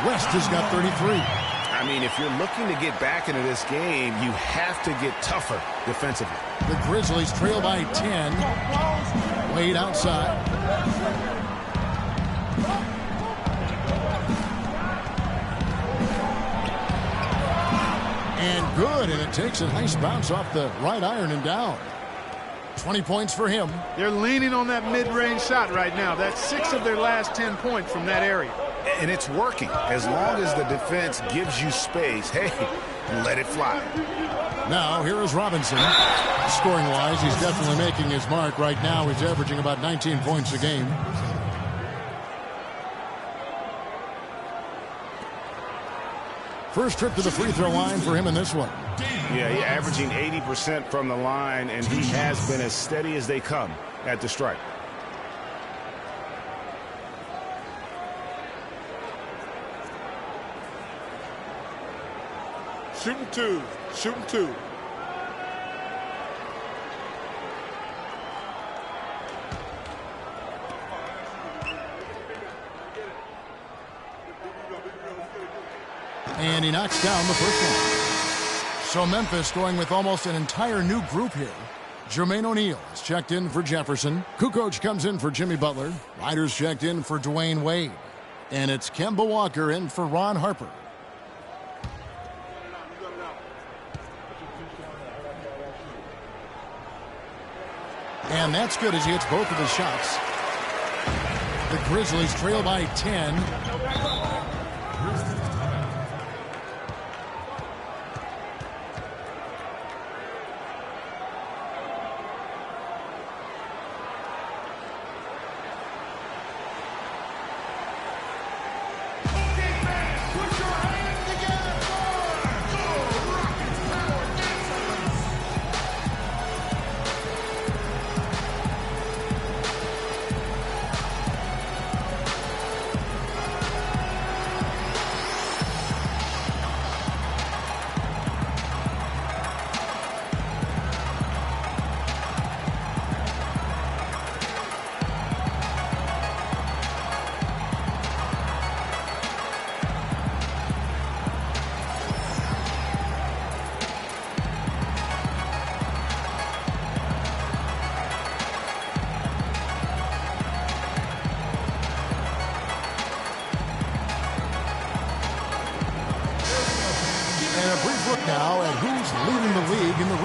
West has got 33. I mean, if you're looking to get back into this game, you have to get tougher defensively. The Grizzlies trail by 10. Wade outside. And good, and it takes a nice bounce off the right iron and down. 20 points for him. They're leaning on that mid-range shot right now. That's 6 of their last 10 points from that area. And it's working. As long as the defense gives you space, hey, let it fly. Now, here is Robinson. Scoring-wise, he's definitely making his mark. Right now, he's averaging about 19 points a game. First trip to the free throw line for him in this one. Yeah, he's averaging 80% from the line, and he has been as steady as they come at the stripe. Shooting 2. Shooting 2. And he knocks down the first one. So Memphis going with almost an entire new group here. Jermaine O'Neal is checked in for Jefferson. Kukoc comes in for Jimmy Butler. Ryder's checked in for Dwayne Wade. And it's Kemba Walker in for Ron Harper. And that's good as he hits both of his shots. The Grizzlies trail by 10.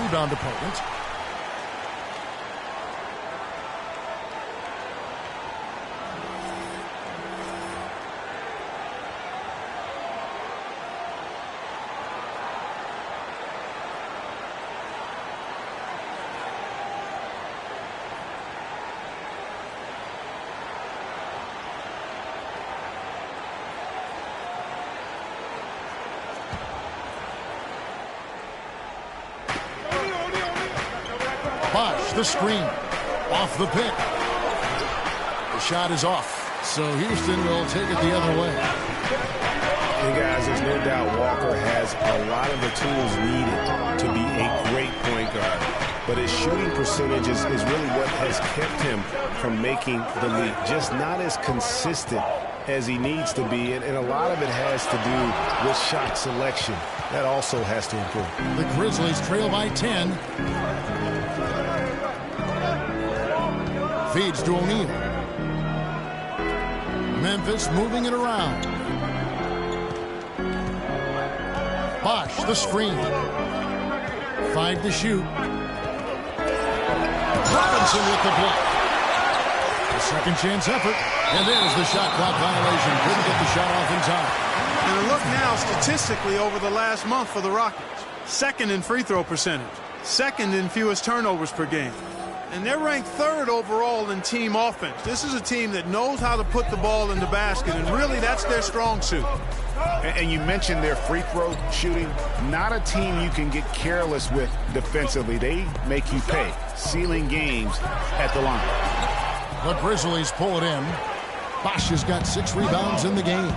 rebound department. Bosh, the screen, off the pick. The shot is off, so Houston will take it the other way. And guys, there's no doubt Walker has a lot of the tools needed to be a great point guard. But his shooting percentage is really what has kept him from making the leap. Just not as consistent as he needs to be, and a lot of it has to do with shot selection. That also has to improve. The Grizzlies trail by 10. Feeds to O'Neal. Memphis moving it around. Bosh, the screen. 5 to shoot. Robinson with the block. A second chance effort. And there's the shot clock violation. Couldn't get the shot off in time. And look now statistically over the last month for the Rockets. Second in free throw percentage. Second in fewest turnovers per game. And they're ranked 3rd overall in team offense. This is a team that knows how to put the ball in the basket, and really that's their strong suit. And you mentioned their free throw shooting. Not a team you can get careless with defensively. They make you pay, sealing games at the line. The Grizzlies pull it in. Bosh has got 6 rebounds in the game.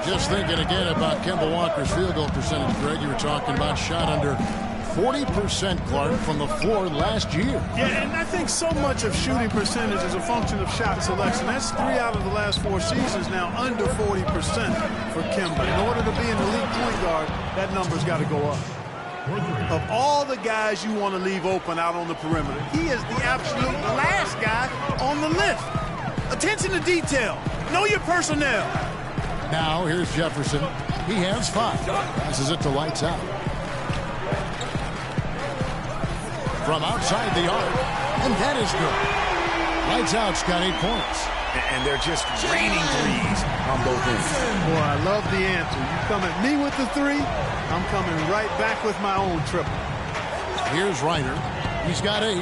Just thinking again about Kemba Walker's field goal percentage, Greg. You were talking about shot under 40%, Clark, from the floor last year. Yeah, and I think so much of shooting percentage is a function of shot selection. That's 3 out of the last 4 seasons now under 40% for Kemba. In order to be an elite point guard, that number's got to go up. Of all the guys you want to leave open out on the perimeter, he is the absolute last guy on the list. Attention to detail. Know your personnel. Now here's Jefferson. He has 5. Passes it to Lights Out. From outside the arc, and that is good. Lights Out's got 8 points. And they're just raining threes on both ends. Boy, I love the answer. You come at me with the 3, I'm coming right back with my own triple. Here's Ryder. He's got 8.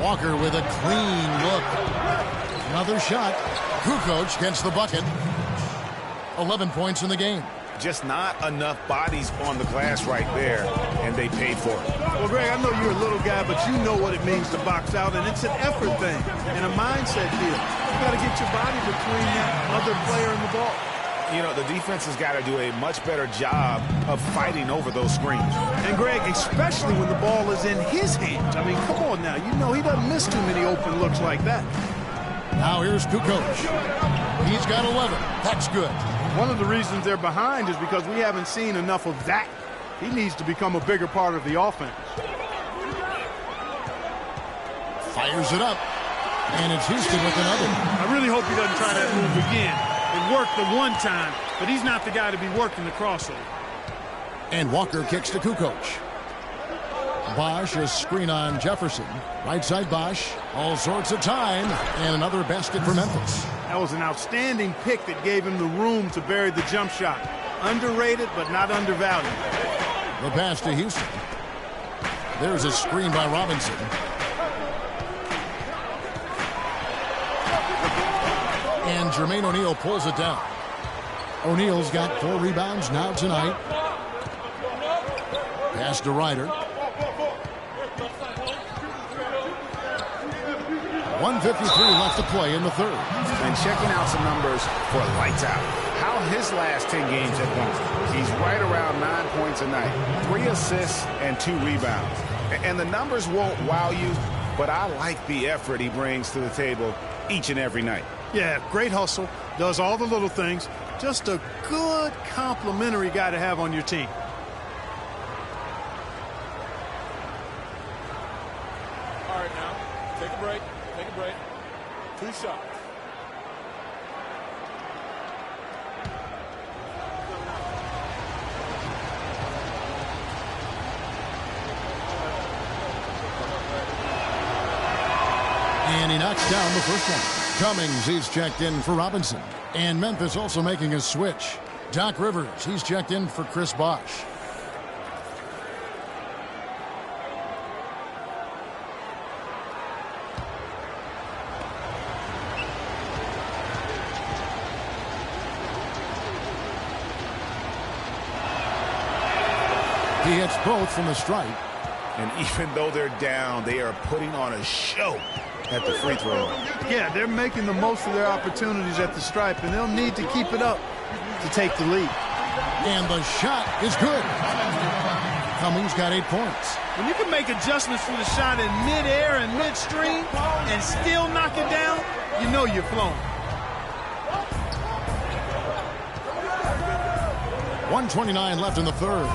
Walker with a clean look. Another shot. Kukoc gets the bucket. 11 points in the game. Just not enough bodies on the glass right there, and they paid for it. Well, Greg, I know you're a little guy, but you know what it means to box out, and it's an effort thing and a mindset deal. You got to get your body between that other player and the ball. You know, the defense has got to do a much better job of fighting over those screens. And, Greg, especially when the ball is in his hands. I mean, come on now. You know he doesn't miss too many open looks like that. Now here's Kukoc. He's got 11. That's good. One of the reasons they're behind is because we haven't seen enough of that. He needs to become a bigger part of the offense. Fires it up. And it's Houston with another. I really hope he doesn't try that move again. It worked the one time, but he's not the guy to be working the crossover. And Walker kicks to Kukoc. Bosh, a screen on Jefferson. Right side Bosh. All sorts of time. And another basket for Memphis. That was an outstanding pick that gave him the room to bury the jump shot. Underrated, but not undervalued. The pass to Houston. There's a screen by Robinson. And Jermaine O'Neal pulls it down. O'Neal's got 4 rebounds now tonight. Pass to Ryder. 1:53 left to play in the third. And checking out some numbers for Lights Out. How his last 10 games have gone. He's right around 9 points a night, 3 assists and 2 rebounds. And the numbers won't wow you, but I like the effort he brings to the table each and every night. Yeah, great hustle, does all the little things. Just a good complimentary guy to have on your team. All right, now, take a break. Take a break. 2 shots. And he knocks down the first one. Cummings, he's checked in for Robinson. And Memphis also making a switch. Doc Rivers, he's checked in for Chris Bosh. He hits both from the stripe. And even though they're down, they are putting on a show at the free throw line. Yeah, they're making the most of their opportunities at the stripe, and they'll need to keep it up to take the lead. And the shot is good. Cummings got 8 points. When you can make adjustments for the shot in midair and midstream and still knock it down, you know you're flowing. 1:29 left in the third.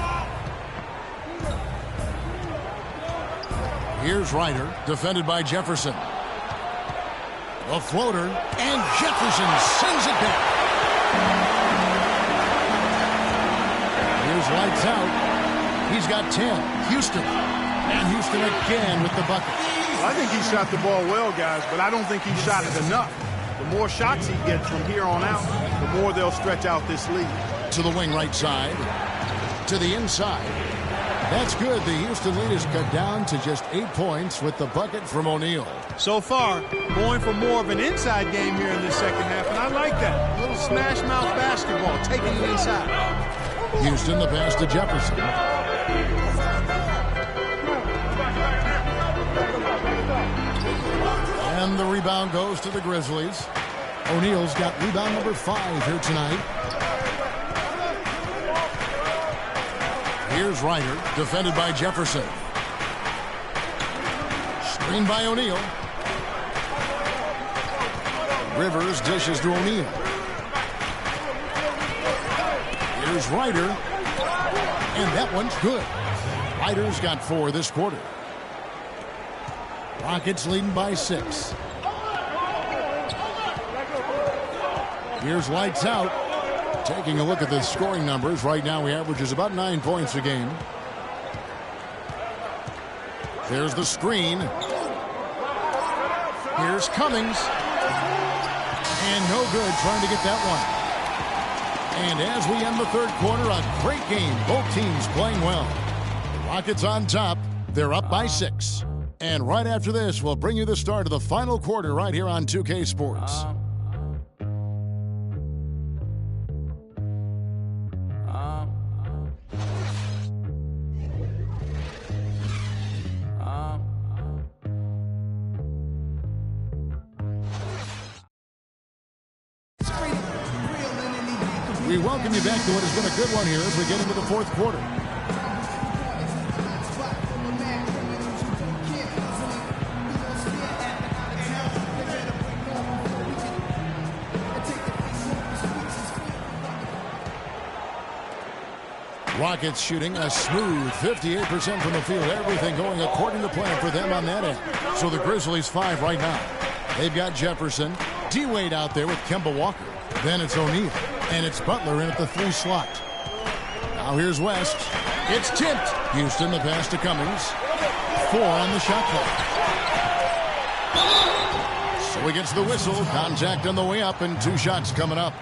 Here's Ryder, defended by Jefferson. A floater, and Jefferson sends it back. Here's lights out. He's got 10. Houston. And Houston again with the bucket. Well, I think he shot the ball well, guys, but I don't think he shot it enough. The more shots he gets from here on out, the more they'll stretch out this lead. To the wing right side. To the inside. That's good. The Houston lead is cut down to just 8 points with the bucket from O'Neal. So far, going for more of an inside game here in the second half, and I like that. A little smash mouth basketball, taking it inside. Houston, the pass to Jefferson. And the rebound goes to the Grizzlies. O'Neal's got rebound number 5 here tonight. Here's Ryder, defended by Jefferson. Screened by O'Neal. Rivers dishes to O'Neal. Here's Ryder. And that one's good. Ryder's got 4 this quarter. Rockets leading by 6. Here's lights out. Taking a look at the scoring numbers, right now he averages about 9 points a game. There's the screen. Here's Cummings. And no good trying to get that one. And as we end the third quarter, a great game. Both teams playing well. The Rockets on top. They're up by 6. And right after this, we'll bring you the start of the final quarter right here on 2K Sports. We welcome you back to what has been a good one here as we get into the fourth quarter. Rockets shooting a smooth 58% from the field. Everything going according to plan for them on that end. So the Grizzlies 5 right now. They've got Jefferson, D-Wade out there with Kemba Walker. Then it's O'Neal. And it's Butler in at the 3 slot. Now here's West. It's tipped. Houston, the pass to Cummings. 4 on the shot clock. So he gets the whistle. Contact on the way up and 2 shots coming up.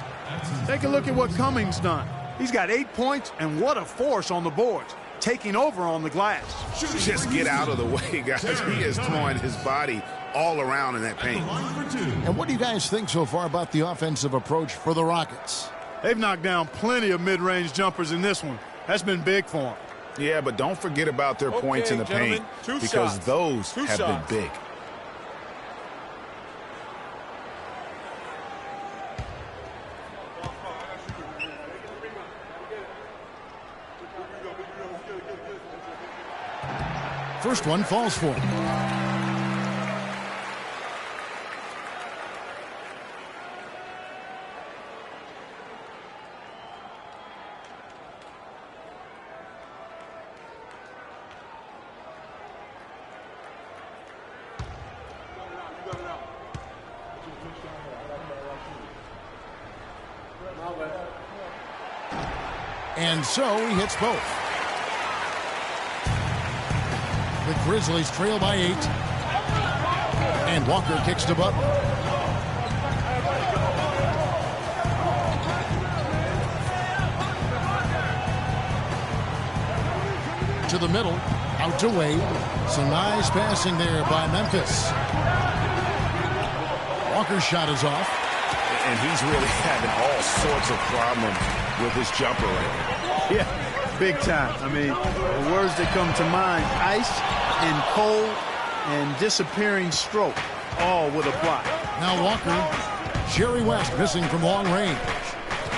Take a look at what Cummings done. He's got 8 points, and what a force on the boards. Taking over on the glass. Just get out of the way, guys. He is throwing his body all around in that paint. And what do you guys think so far about the offensive approach for the Rockets? They've knocked down plenty of mid-range jumpers in this one. That's been big for them. Yeah, but don't forget about their points in the paint, because those have been big. First one falls for him. And so he hits both. The Grizzlies trail by 8. And Walker kicks to Butler. To the middle, out to Wade. Some nice passing there by Memphis. Walker's shot is off. And he's really having all sorts of problems with his jumper right now. Yeah, big time. I mean, the words that come to mind, ice and cold and disappearing stroke, all would apply. Now Walker, Jerry West missing from long range.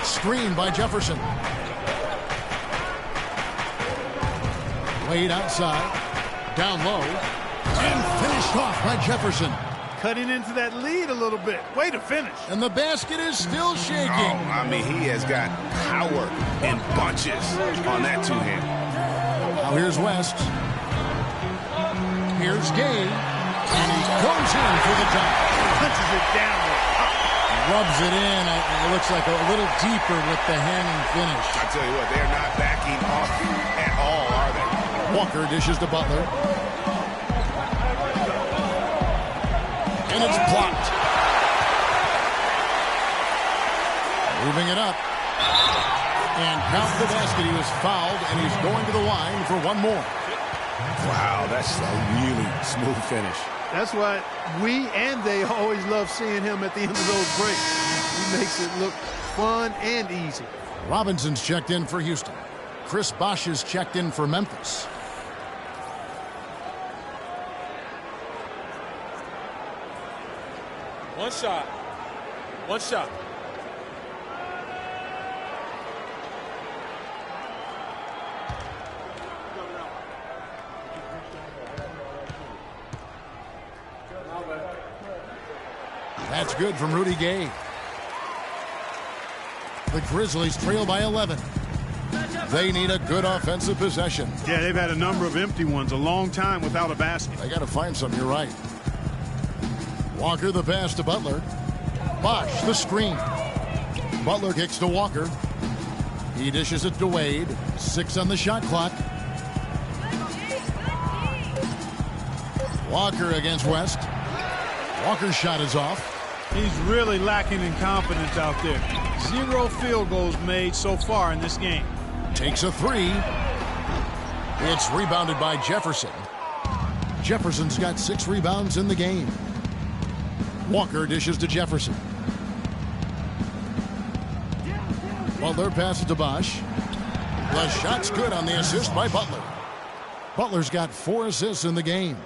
Screen by Jefferson. Wade outside, down low, and finished off by Jefferson. Cutting into that lead a little bit. Way to finish. And the basket is still shaking. Oh, I mean, he has got power in bunches on that two-hand. Now here's West. Here's Gay. And he goes in for the dunk. Punches it down. Rubs it in. It looks like a little deeper with the hand and finish. I tell you what, they're not backing off at all, are they? Walker dishes to Butler. And it's blocked. Moving it up. And count the basket. He was fouled, and he's going to the line for one more. Wow, that's a really smooth finish. That's why we and they always love seeing him at the end of those breaks. He makes it look fun and easy. Robinson's checked in for Houston. Chris Bosh is checked in for Memphis. One shot. One shot. That's good from Rudy Gay. The Grizzlies trail by 11. They need a good offensive possession. Yeah, they've had a number of empty ones, a long time without a basket. They got to find some, you're right. Walker the pass to Butler. Bosh the screen. Butler kicks to Walker. He dishes it to Wade. 6 on the shot clock. Walker against West. Walker's shot is off. He's really lacking in confidence out there. 0 field goals made so far in this game. Takes a 3. It's rebounded by Jefferson. Jefferson's got 6 rebounds in the game. Walker dishes to Jefferson. Butler passes to Bosh. The shot's good on the assist by Butler. Butler's got 4 assists in the game.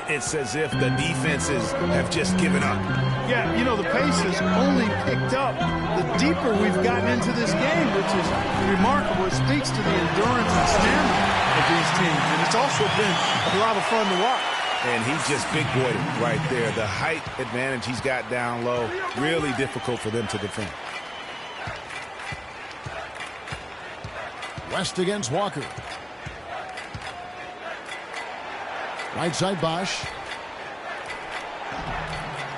It's as if the defenses have just given up. Yeah, you know, the pace has only picked up the deeper we've gotten into this game, which is remarkable. It speaks to the endurance and stamina of these teams, and it's also been a lot of fun to watch. And he's just big-boyed right there. The height advantage he's got down low, really difficult for them to defend. West against Walker. Right side Bosh.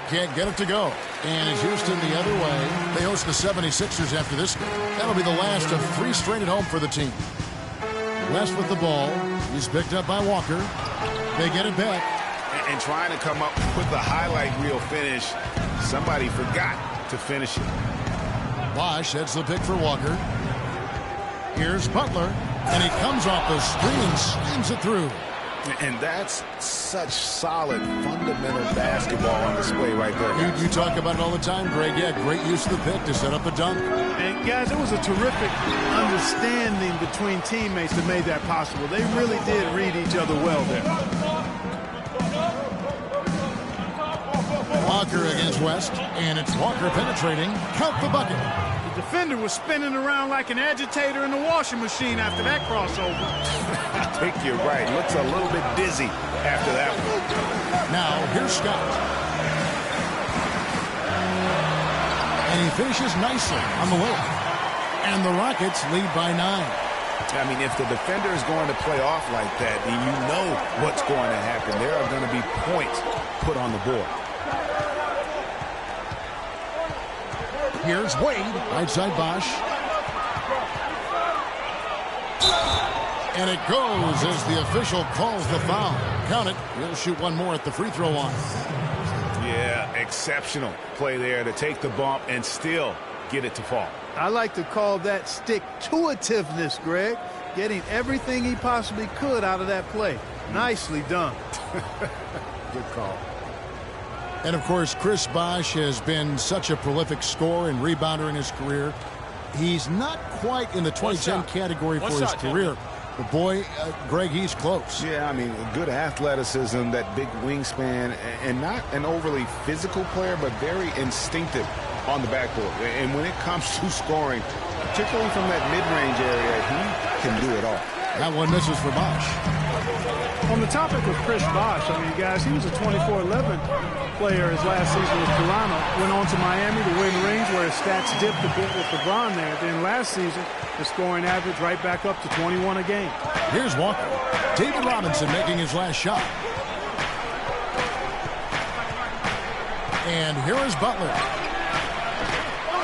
Can't get it to go. And it's Houston the other way. They host the 76ers after this game. That'll be the last of 3 straight at home for the team. West with the ball. He's picked up by Walker. They get it back. And trying to come up with the highlight reel finish. Somebody forgot to finish it. Bosh heads the pick for Walker. Here's Butler. And he comes off the screen and slams it through. And that's such solid, fundamental basketball on display right there. You talk about it all the time, Greg. Yeah, great use of the pick to set up the dunk. And, guys, it was a terrific understanding between teammates that made that possible. They really did read each other well there. Walker against West, and it's Walker penetrating. Count the bucket. The defender was spinning around like an agitator in the washing machine after that crossover. I think you're right. Looks a little bit dizzy after that one. Now, here's Scott. And he finishes nicely on the layup. And the Rockets lead by 9. I mean, if the defender is going to play off like that, then you know what's going to happen. There are going to be points put on the board. Here's Wade. Right side Bosh. And it goes as the official calls the foul. Count it. He'll shoot one more at the free throw line. Yeah, exceptional play there to take the bump and still get it to fall. I like to call that stick-to-itiveness, Greg. Getting everything he possibly could out of that play. Nicely done. Good call. And, of course, Chris Bosh has been such a prolific scorer and rebounder in his career. He's not quite in the 2010 category for his career. But, boy, Greg, he's close. Yeah, I mean, good athleticism, that big wingspan, and not an overly physical player, but very instinctive on the backboard. And when it comes to scoring, particularly from that mid-range area, he can do it all. That one misses for Bosh. On the topic of Chris Bosh, I mean, guys, he was a 24-11 player his last season with Toronto. Went on to Miami to win rings where his stats dipped a bit with LeBron there. Then last season, the scoring average right back up to 21 a game. Here's Walker. David Robinson making his last shot. And here is Butler.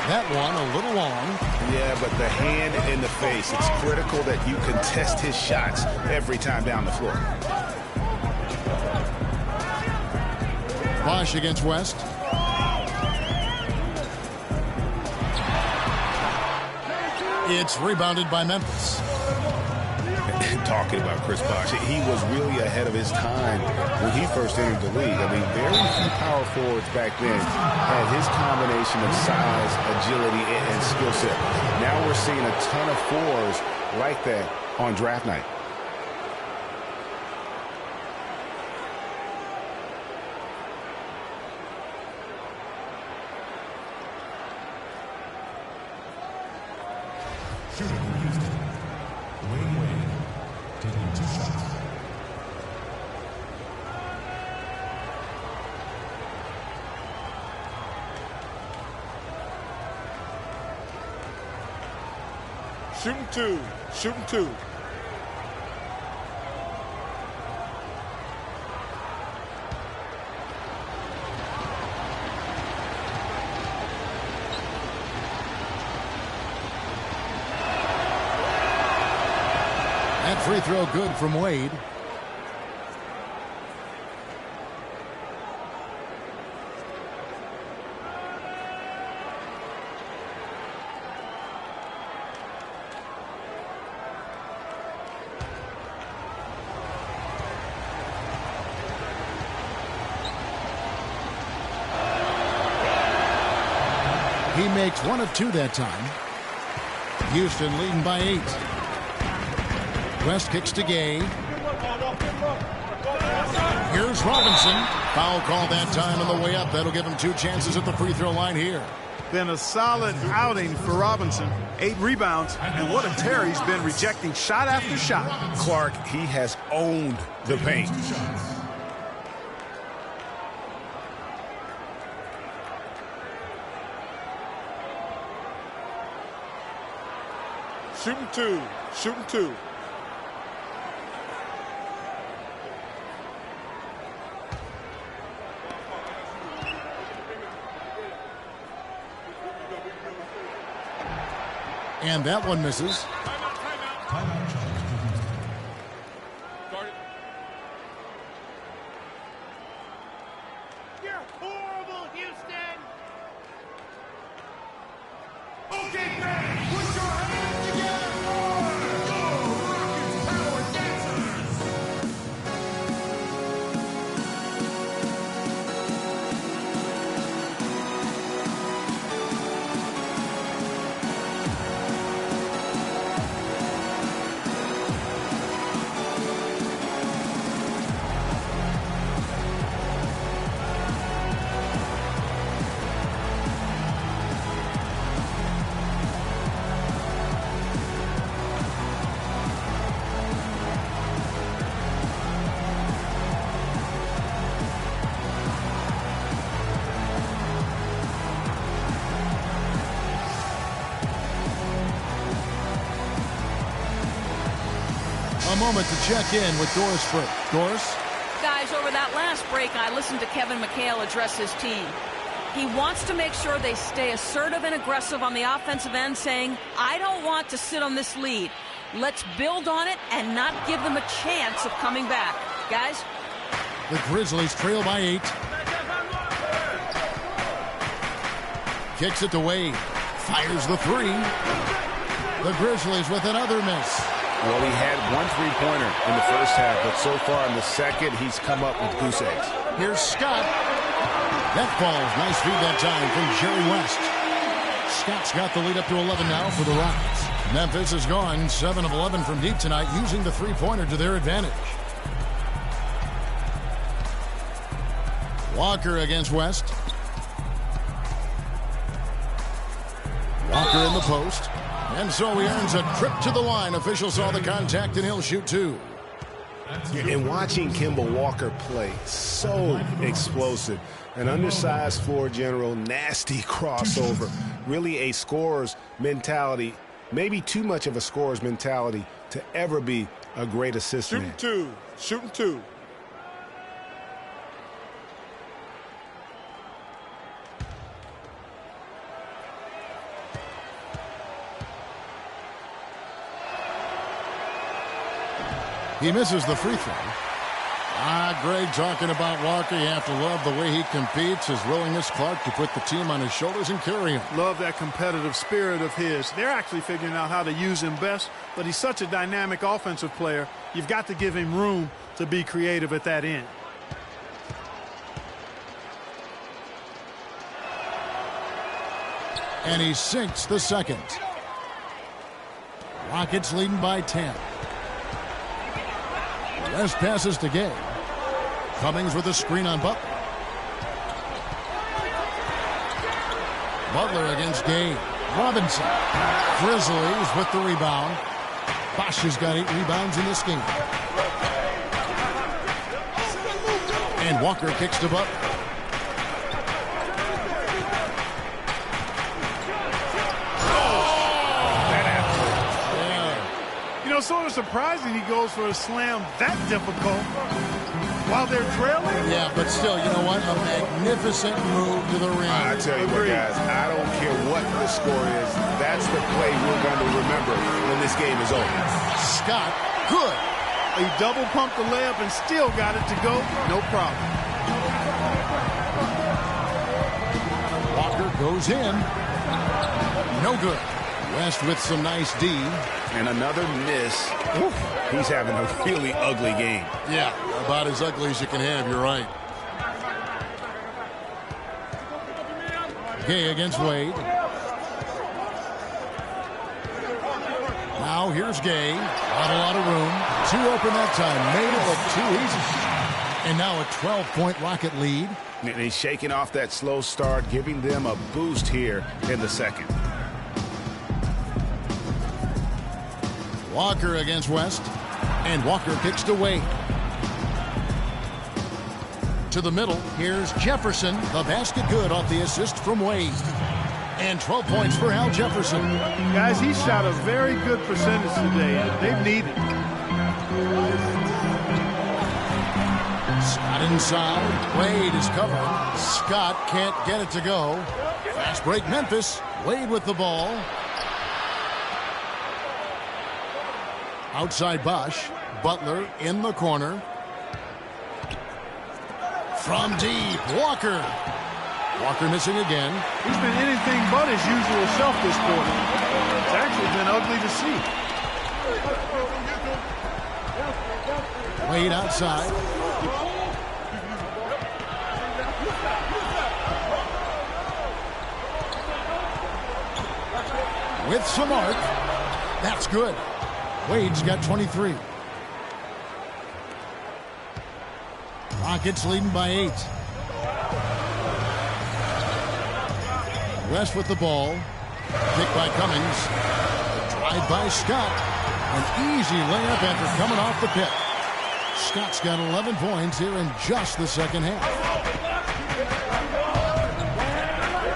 That one a little long. Yeah, but the hand in the face. It's critical that you contest his shots every time down the floor. Bosh against West. It's rebounded by Memphis. Talking about Chris Bosh, he was really ahead of his time when he first entered the league. I mean, very few power forwards back then had his combination of size, agility, and skill set. Now we're seeing a ton of fours like that on draft night. Shooting two. Shooting two. That free throw good from Wade. He makes one of two that time. Houston leading by 8. West kicks to Gay. Here's Robinson. Foul call that time on the way up. That'll give him 2 chances at the free throw line here. Been a solid outing for Robinson. 8 rebounds, and what a tear he's been, rejecting shot after shot. Clark, he has owned the paint. Shooting two. Shooting two. And that one misses. You're horrible, Houston! Okay, fans, put your hands together for the Rockets Power Dancers! A moment to check in with Doris Burke. Doris? Guys, over that last break, I listened to Kevin McHale address his team. He wants to make sure they stay assertive and aggressive on the offensive end, saying, I don't want to sit on this lead. Let's build on it and not give them a chance of coming back. Guys? The Grizzlies trail by 8. kicks it to Wade. Fires the three. The Grizzlies with another miss. Well, he had one three-pointer in the first half, but so far in the second, he's come up with goose eggs. Here's Scott. That falls. Nice feed that time from Jerry West. Scott's got the lead up to 11 now for the Rockets. Memphis has gone 7 of 11 from deep tonight, using the three-pointer to their advantage. Walker against West. Walker in the post. And so he earns a trip to the line. Officials saw the contact, and he'll shoot two. And watching Kemba Walker play, so explosive. An undersized floor general, nasty crossover. Really a scorer's mentality, maybe too much of a scorer's mentality to ever be a great assist man. Shooting two. He misses the free throw. Greg talking about Walker. You have to love the way he competes, his willingness, Clark, to put the team on his shoulders and carry him. Love that competitive spirit of his. They're actually figuring out how to use him best, but he's such a dynamic offensive player. You've got to give him room to be creative at that end. And he sinks the second. Rockets leading by 10. West passes to Gay. Cummings with a screen on Butler. Butler against Gay. Robinson. Grizzlies with the rebound. Bosch has got 8 rebounds in this game. And Walker kicks to Butler. Sort of surprising he goes for a slam that difficult while they're trailing. Yeah, but still, you know what? A magnificent move to the rim. I tell you what, guys, I don't care what the score is. That's the play we're going to remember when this game is over. Scott, good. He double pumped the layup and still got it to go. No problem. Walker goes in. No good. West with some nice D. And another miss. Oof. He's having a really ugly game. Yeah, about as ugly as you can have, you're right. Gay against Wade. Now here's Gay. Not a lot of room. Two open that time. Made it look too easy. And now a 12-point Rocket lead. And he's shaking off that slow start, giving them a boost here in the second. Walker against West. And Walker kicks to Wade. To the middle. Here's Jefferson. The basket good off the assist from Wade. And 12 points for Al Jefferson. Guys, he shot a very good percentage today. They've needed. Scott inside. Wade is covered. Scott can't get it to go. Fast break Memphis. Wade with the ball. Outside Bosch. Butler in the corner. From deep. Walker. Walker missing again. He's been anything but his usual self this quarter. It's actually been ugly to see. Wade outside. With some arc. That's good. Wade's got 23. Rockets leading by 8. West with the ball. Kick by Cummings. Drive by Scott. An easy layup after coming off the pick. Scott's got 11 points here in just the second half.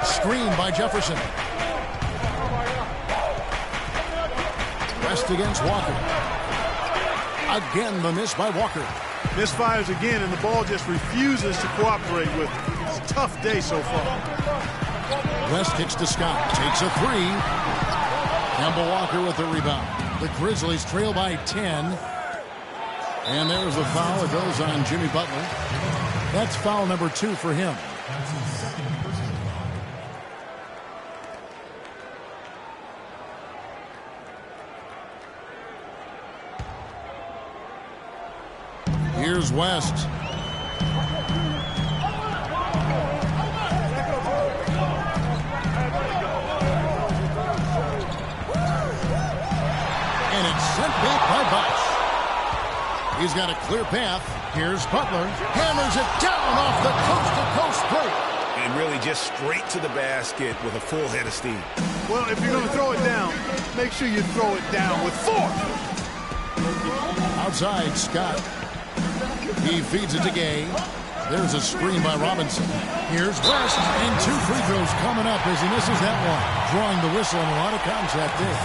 Screen by Jefferson. West against Walker. Again, the miss by Walker. Misfires again, and the ball just refuses to cooperate with him. It's a tough day so far. West kicks to Scott. Takes a three. Kemba Walker with the rebound. The Grizzlies trail by 10. And there's the foul that goes on Jimmy Butler. That's foul number 2 for him. Here's West. And it's sent back by Bosch. He's got a clear path. Here's Butler. Hammers it down off the coast-to-coast break. And really just straight to the basket with a full head of steam. Well, if you're going to throw it down, make sure you throw it down with force. Outside, Scott. He feeds it to Gay. There's a screen by Robinson. Here's West, and 2 free throws coming up as he misses that one. Drawing the whistle on a lot of contact there.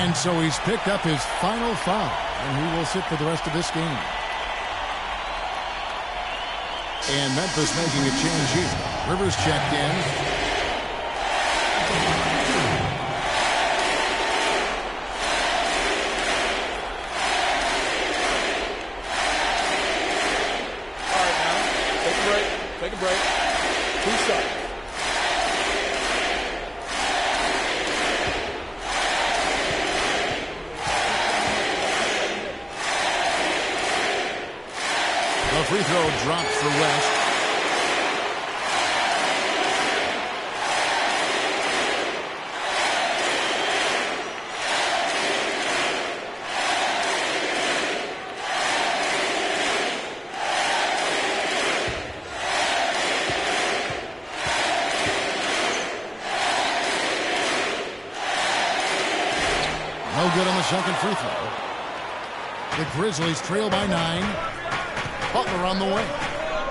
And so he's picked up his final foul, and he will sit for the rest of this game. And Memphis making a change here. Rivers checked in. Take a break. 2 shots. The free throw drops for West. No good on the second free throw. The Grizzlies trail by 9. Butler on the way.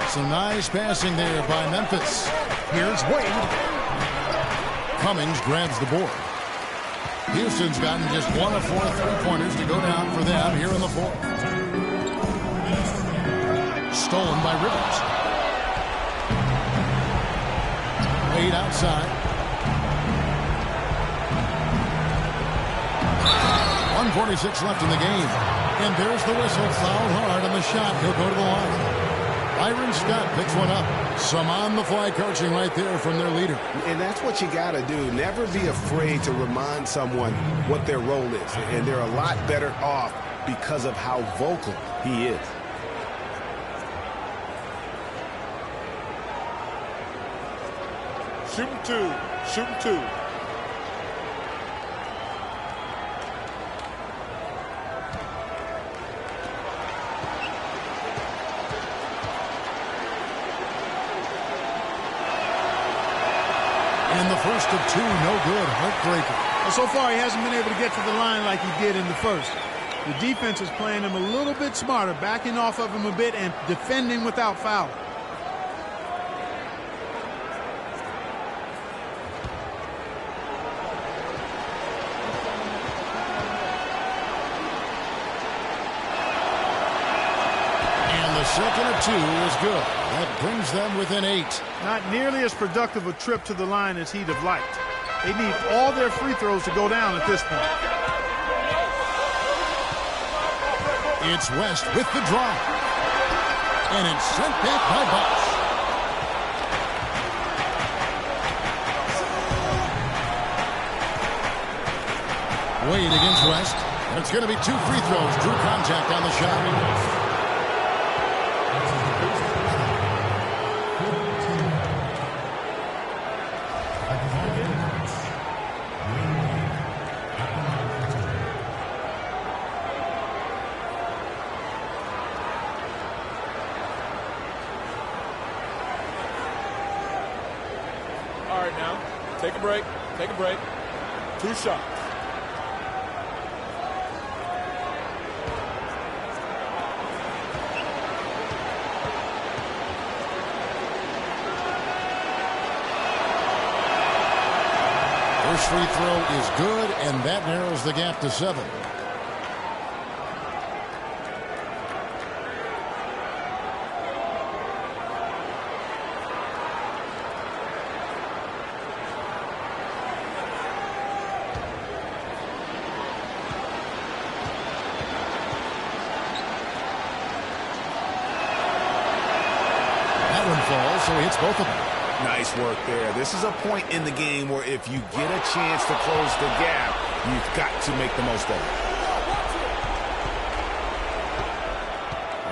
Some nice passing there by Memphis. Here's Wade. Cummings grabs the board. Houston's gotten just 1 of 4 3-pointers to go down for them here in the fourth. Stolen by Rivers. Wade outside. 1:46 left in the game. And there's the whistle. Fouled hard on the shot. He'll go to the line. Byron Scott picks one up. Some on-the-fly coaching right there from their leader. And that's what you got to do. Never be afraid to remind someone what their role is. And they're a lot better off because of how vocal he is. Shooting 2. Shooting 2. And the first of 2, no good. Heartbreaker. Well, so far, he hasn't been able to get to the line like he did in the first. The defense is playing him a little bit smarter, backing off of him a bit and defending without foul. Second of 2 is good. That brings them within 8. Not nearly as productive a trip to the line as he'd have liked. They need all their free throws to go down at this point. It's West with the drive. And it's sent back by Bosch. Wade against West. And it's going to be 2 free throws. Drew contact on the shot. All right, now, take a break. Take a break. 2 shots. First free throw is good, and that narrows the gap to 7. That one falls, so he hits both of them. Nice work there. This is a point in the game where if you get a chance to close the gap, you've got to make the most of it.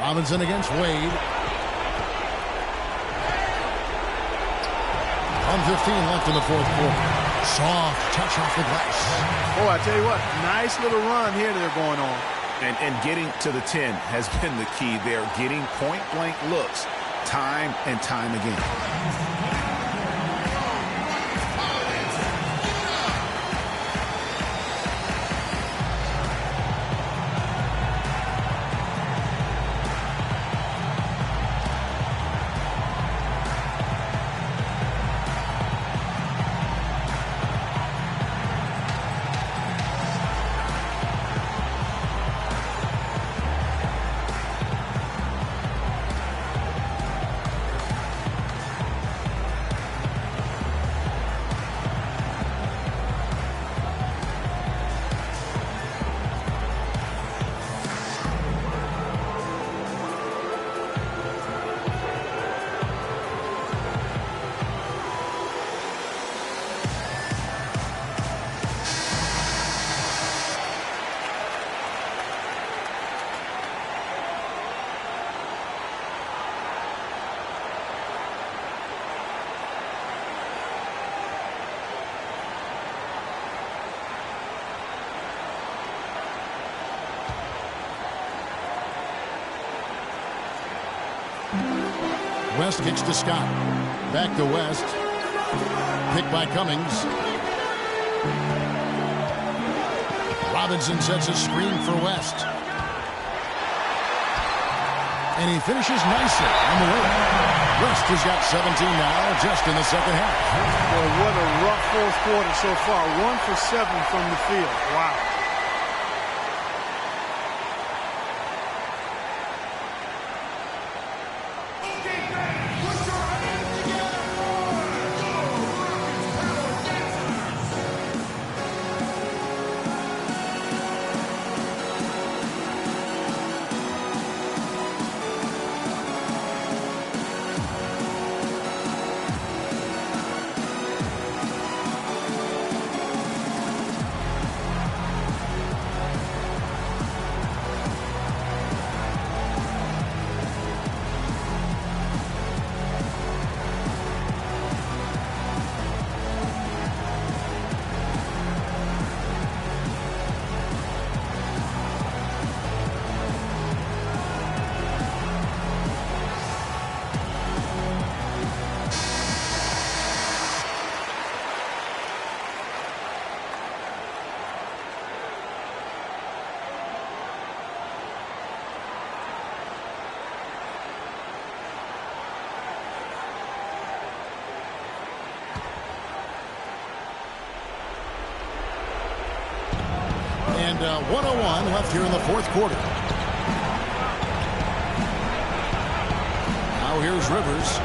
Robinson against Wade. 1:15 left in the fourth quarter. Soft touch off the glass. Oh, I tell you what, nice little run here they're going on. And getting to the 10 has been the key. They're getting point-blank looks time and time again. West kicks to Scott. Back to West. Picked by Cummings. Robinson sets a screen for West. And he finishes nicely on the way. West has got 17 now, just in the second half. Boy, what a rough fourth quarter so far. 1 for 7 from the field. Wow. And 1:01 left here in the fourth quarter. Now here's Rivers.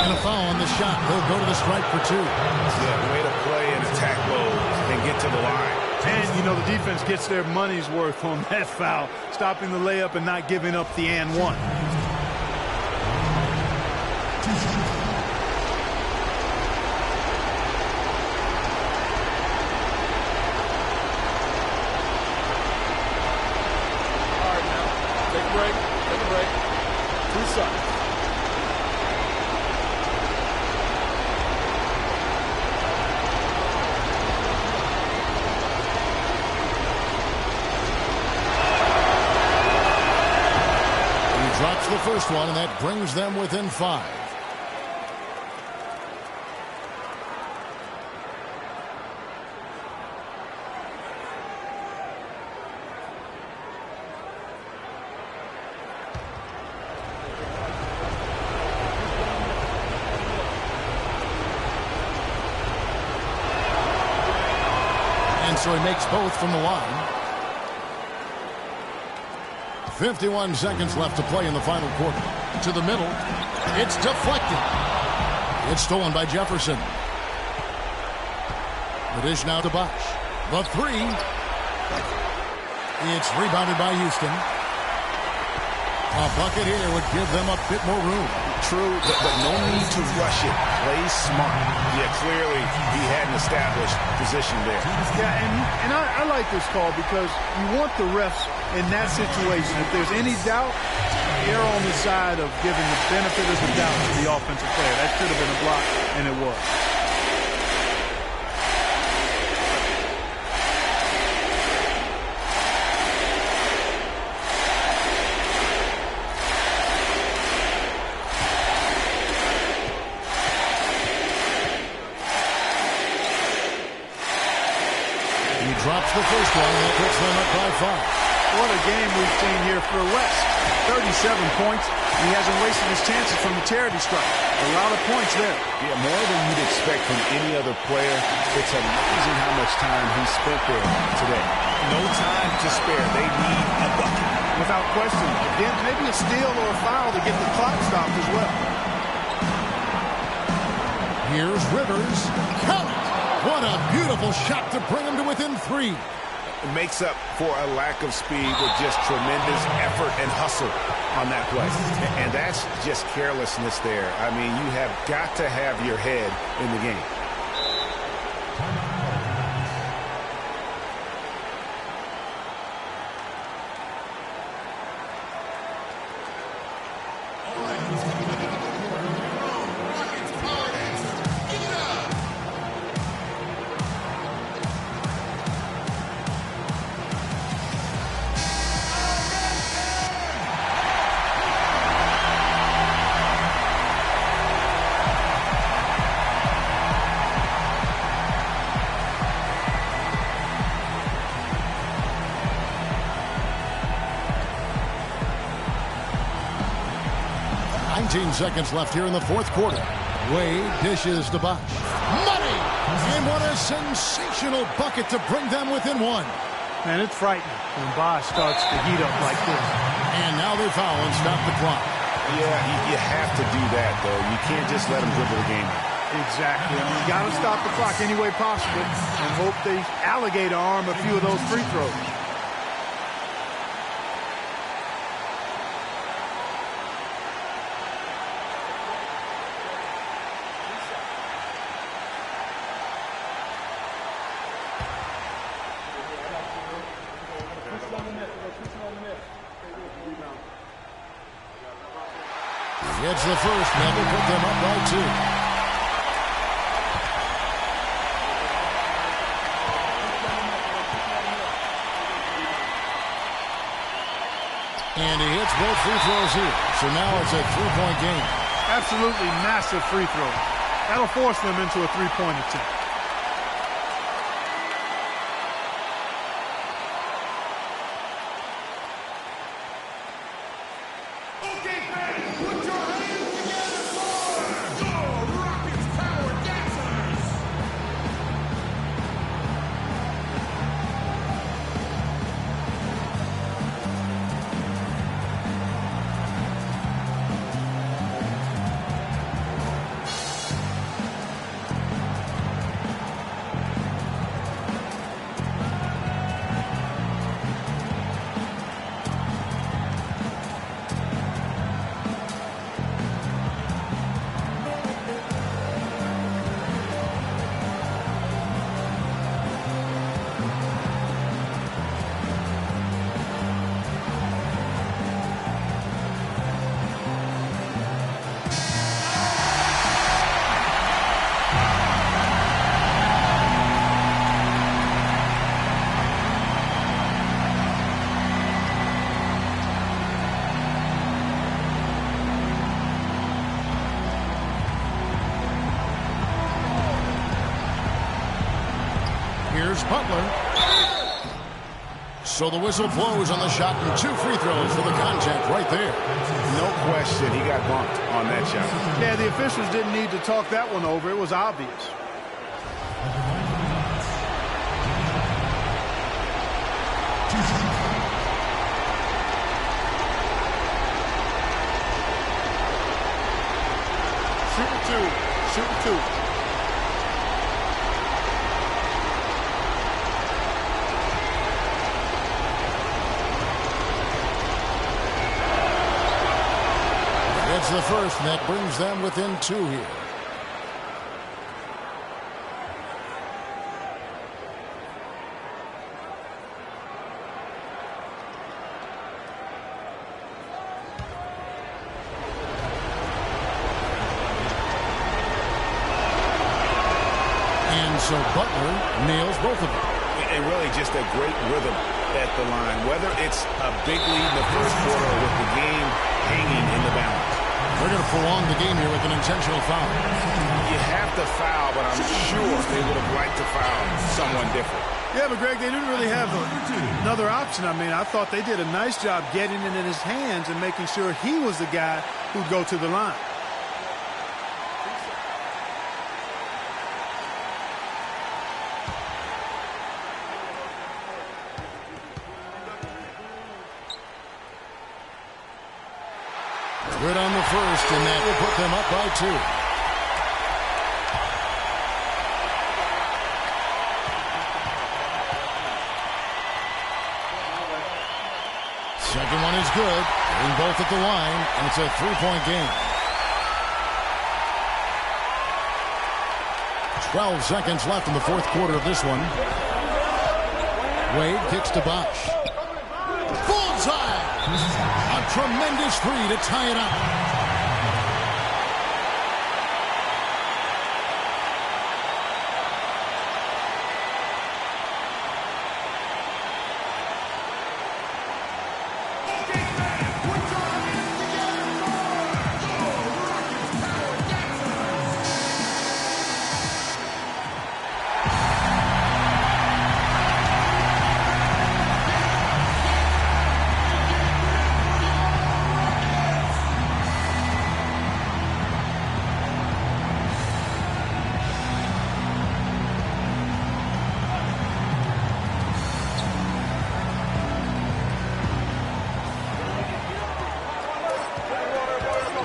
And a foul on the shot. He'll go to the strike for 2. Yeah, way to play and attack mode and get to the line. And, you know, the defense gets their money's worth on that foul, stopping the layup and not giving up the and one. Drops the first one, and that brings them within 5. And so he makes both from the line. 51 seconds left to play in the final quarter. To the middle. It's deflected. It's stolen by Jefferson. The dish now to Bosch. The 3. It's rebounded by Houston. A bucket here would give them a bit more room. True, but no need to rush it. Play smart. Yeah, clearly he had an established position there. Yeah, and I like this call because you want the refs in that situation. If there's any doubt, err on the side of giving the benefit of the doubt to the offensive player. That should have been a block, and it was. Drops the first one. That puts them up by 5. What a game we've seen here for West. 37 points. He hasn't wasted his chances from the charity stripe. A lot of points there. Yeah, more than you'd expect from any other player. It's amazing how much time he spent there today. No time to spare. They need a bucket. Without question. Again, maybe a steal or a foul to get the clock stopped as well. Here's Rivers. Count it! What a beautiful shot to bring him to within 3. It makes up for a lack of speed with just tremendous effort and hustle on that play. And that's just carelessness there. I mean, you have got to have your head in the game. Seconds left here in the fourth quarter. Wade dishes to Bosch. Money! And what a sensational bucket to bring them within 1. Man, it's frightening when Bosch starts to heat up like this. And now they foul and stop the clock. Yeah, you have to do that, though. You can't just let them dribble the game out. Exactly. I mean, you got to stop the clock any way possible and hope they alligator arm a few of those free throws. It's the first, and that will put them up by 2. And he hits both free throws here. So now it's a 3-point game. Absolutely massive free throw. That'll force them into a 3-point attempt. Butler. So the whistle blows on the shot and 2 free throws for the contact right there. No question, he got bumped on that shot. Yeah, the officials didn't need to talk that one over. It was obvious. Shooting two. gets the first, and that brings them within 2 here. And so Butler nails both of them. And really just a great rhythm at the line, whether it's a big lead in the first quarter or with the game hanging in the balance. They're going to prolong the game here with an intentional foul. You have to foul, but I'm sure they would have liked to foul someone different. Yeah, but Greg, they didn't really have another option. I mean, I thought they did a nice job getting it in his hands and making sure he was the guy who'd go to the line. Good on the first, and that will put them up by 2. Second one is good. Getting both at the line, and it's a 3-point game. 12 seconds left in the fourth quarter of this one. Wade kicks to Bosch. Bullseye! A tremendous three to tie it up.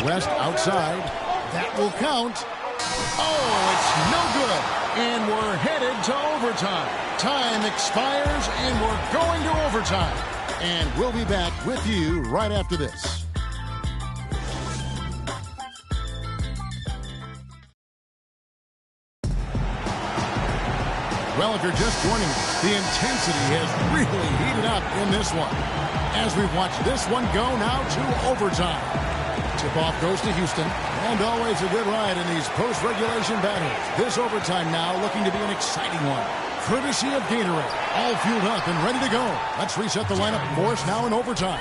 West outside. That will count. Oh, it's no good. And we're headed to overtime. Time expires, and we're going to overtime. And we'll be back with you right after this. Well, if you're just joining us, the intensity has really heated up in this one. As we've watched this one go now to overtime. Tip-off goes to Houston, and always a good ride in these post-regulation battles. This overtime now looking to be an exciting one. Courtesy of Gatorade, all fueled up and ready to go. Let's reset the lineup for us now in overtime.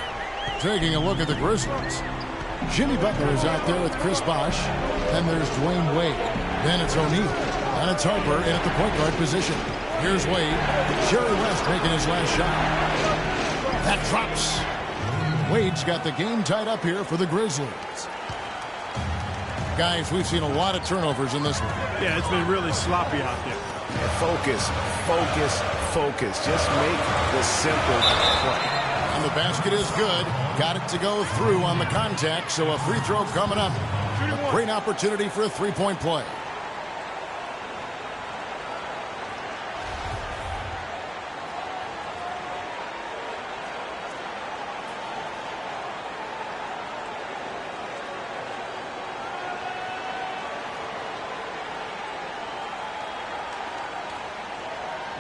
Taking a look at the Grizzlies. Jimmy Butler is out there with Chris Bosh. Then there's Dwayne Wade. Then it's O'Neal. And it's Harper in at the point guard position. Here's Wade. Jerry West making his last shot. That drops. Wade's got the game tied up here for the Grizzlies. Guys, we've seen a lot of turnovers in this one. Yeah, it's been really sloppy out there. Focus, focus, focus. Just make the simple play. And the basket is good. Got it to go through on the contact, so a free throw coming up. A great opportunity for a three-point play.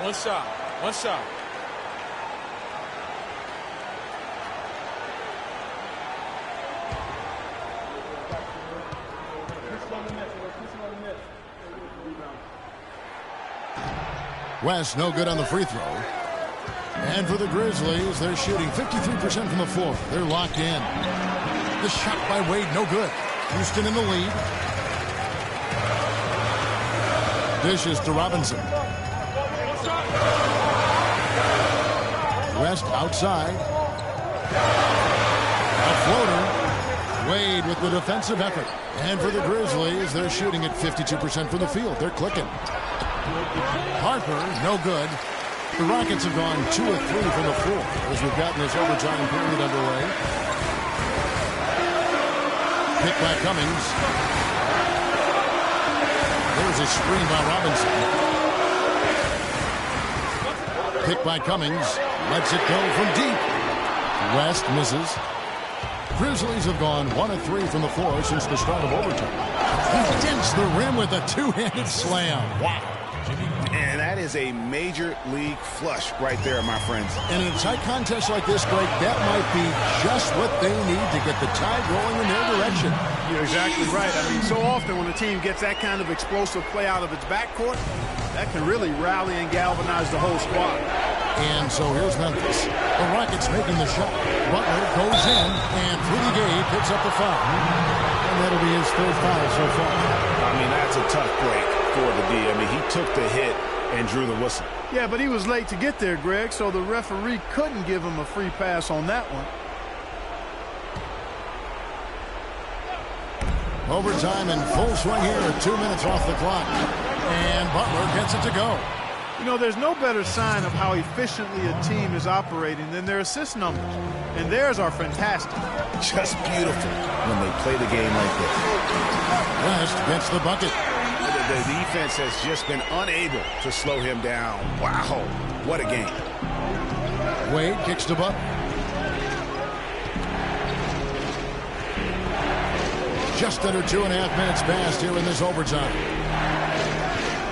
One shot. One shot. West no good on the free throw. And for the Grizzlies, they're shooting 53% from the floor. They're locked in. The shot by Wade, no good. Houston in the lead. Dishes to Robinson. West outside. A floater. Wade with the defensive effort. And for the Grizzlies, they're shooting at 52% from the field. They're clicking. Harper, no good. The Rockets have gone 2 of 3 from the floor as we've gotten this overtime period underway. Pick by Cummings. There's a screen by Robinson. Pick by Cummings. Lets it go from deep. West misses. Grizzlies have gone 1 of 3 from the floor since the start of overtime. He dents the rim with a two-handed slam. Wow. And that is a major league flush right there, my friends. And in a tight contest like this, Greg, that might be just what they need to get the tide rolling in their direction. You're exactly right. I mean, so often when a team gets that kind of explosive play out of its backcourt, that can really rally and galvanize the whole squad. And so here's Memphis. The Rockets making the shot. Butler goes in, and Rudy Gay picks up the foul. And that'll be his third foul so far. I mean, that's a tough break for the D. I mean, he took the hit and drew the whistle. Yeah, but he was late to get there, Greg, so the referee couldn't give him a free pass on that one. Overtime in full swing here, 2 minutes off the clock. And Butler gets it to go. You know, there's no better sign of how efficiently a team is operating than their assist numbers. And theirs are fantastic. Just beautiful when they play the game like this. West gets the bucket. The defense has just been unable to slow him down. Wow, what a game. Wade kicks to Butler. Just under 2.5 minutes passed here in this overtime.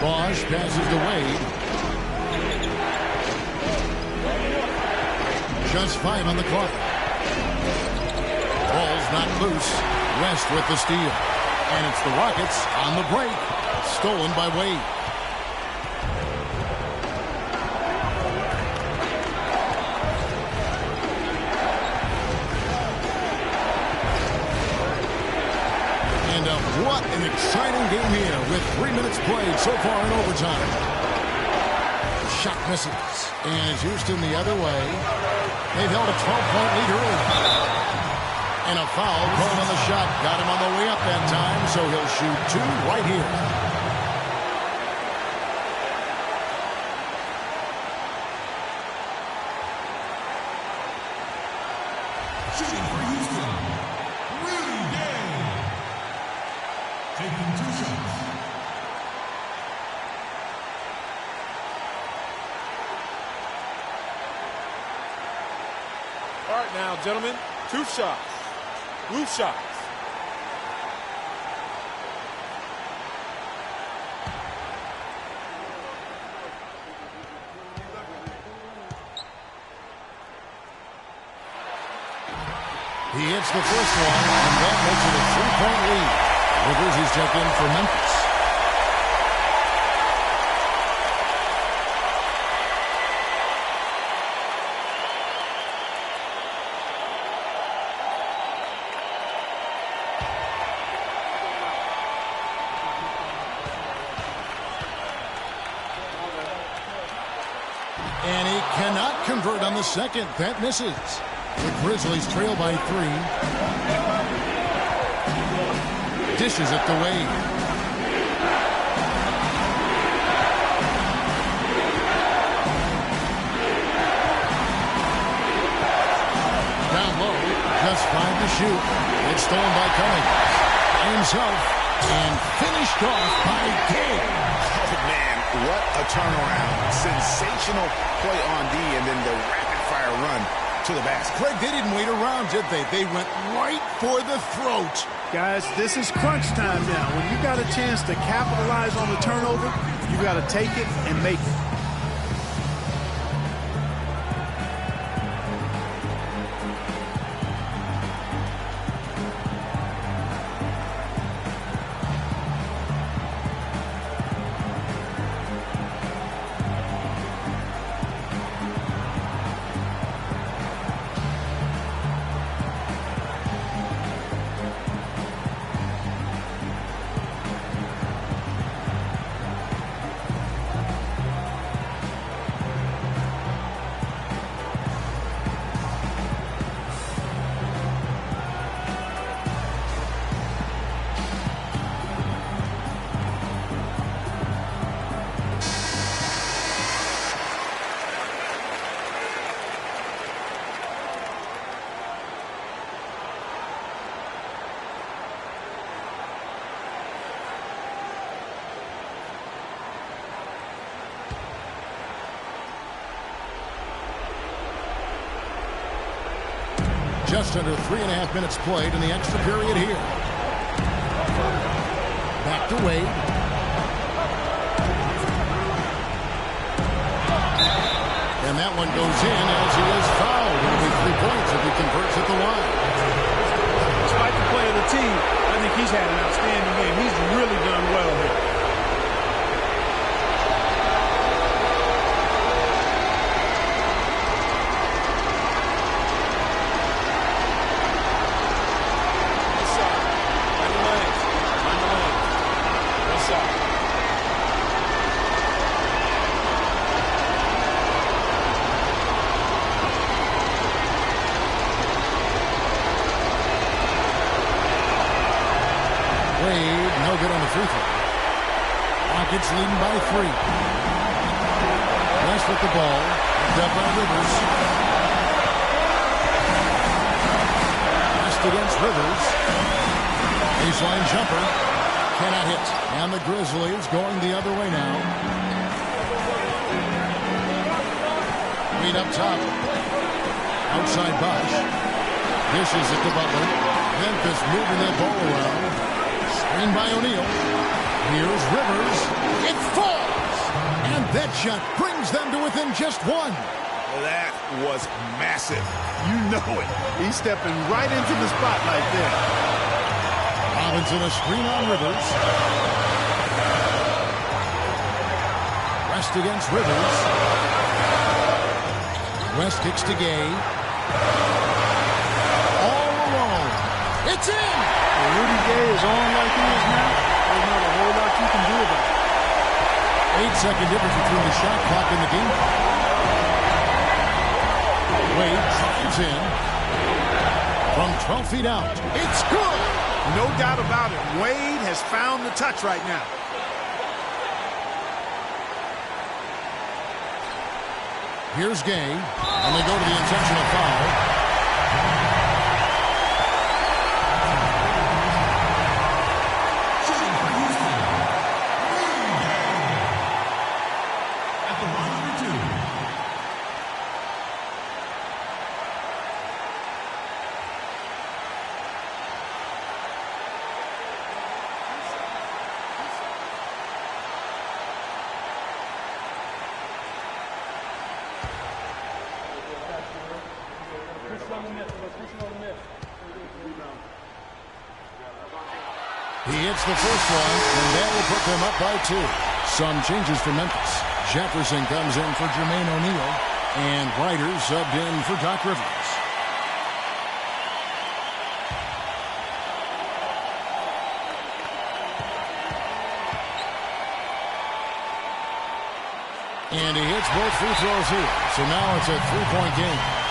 Bosch passes to Wade. Just 5 on the clock. Ball's not loose. West with the steal. And it's the Rockets on the break. Stolen by Wade. And what an exciting game here with 3 minutes played so far in overtime. Shot misses. And it's Houston the other way. They've held a 12-point lead early. And a foul called on the shot. Got him on the way up that time, so he'll shoot 2 right here. Shooting for Houston, Rudy Gay. Taking 2 shots. All right now, gentlemen, 2 shots. Blue shots. He hits the first one, and that makes it a 3-point lead. The Grizzlies check in for Memphis. And he cannot convert on the second. That misses. The Grizzlies trail by 3. Dishes it to Wade. Down low, just 5 to shoot. It's stolen by Cummings. By himself, and finished off by Gay. Oh, man, what a turnaround. Sensational play on D, and then the rapid-fire run to the basket. Craig, they didn't wait around, did they? They went right for the throat. Guys, this is crunch time now. When you got a chance to capitalize on the turnover, you got to take it and make it. just under 3.5 minutes played in the extra period here. Back to Wade. And that one goes in as he is fouled. It'll be 3 points if he converts at the line. Despite the play of the team, I think he's had an outstanding game. He's really done well here. Rockets leading by 3. West with the ball. Up by Rivers. West against Rivers. Baseline jumper. Cannot hit. And the Grizzlies going the other way now. Reed up top. Outside Bosch. Dishes it to Butler. Memphis moving that ball around. Screen by O'Neal. Here's Rivers. It falls! And that shot brings them to within just 1. That was massive. You know it. He's stepping right into the spotlight there. Robinson a screen on Rivers. West against Rivers. West kicks to Gay. All alone. It's in! When Rudy Gay is on like he is now, there's not a whole lot you can do about it. 8-second difference between the shot clock and the game clock. Wade drives in from 12 feet out. It's good. No doubt about it. Wade has found the touch right now. Here's Gay, and they go to the intentional foul. He hits the first one, and that will put them up by 2. Some changes for Memphis. Jefferson comes in for Jermaine O'Neal, and Ryder subbed in for Doc Rivers. And he hits both free throws here, so now it's a 3-point game.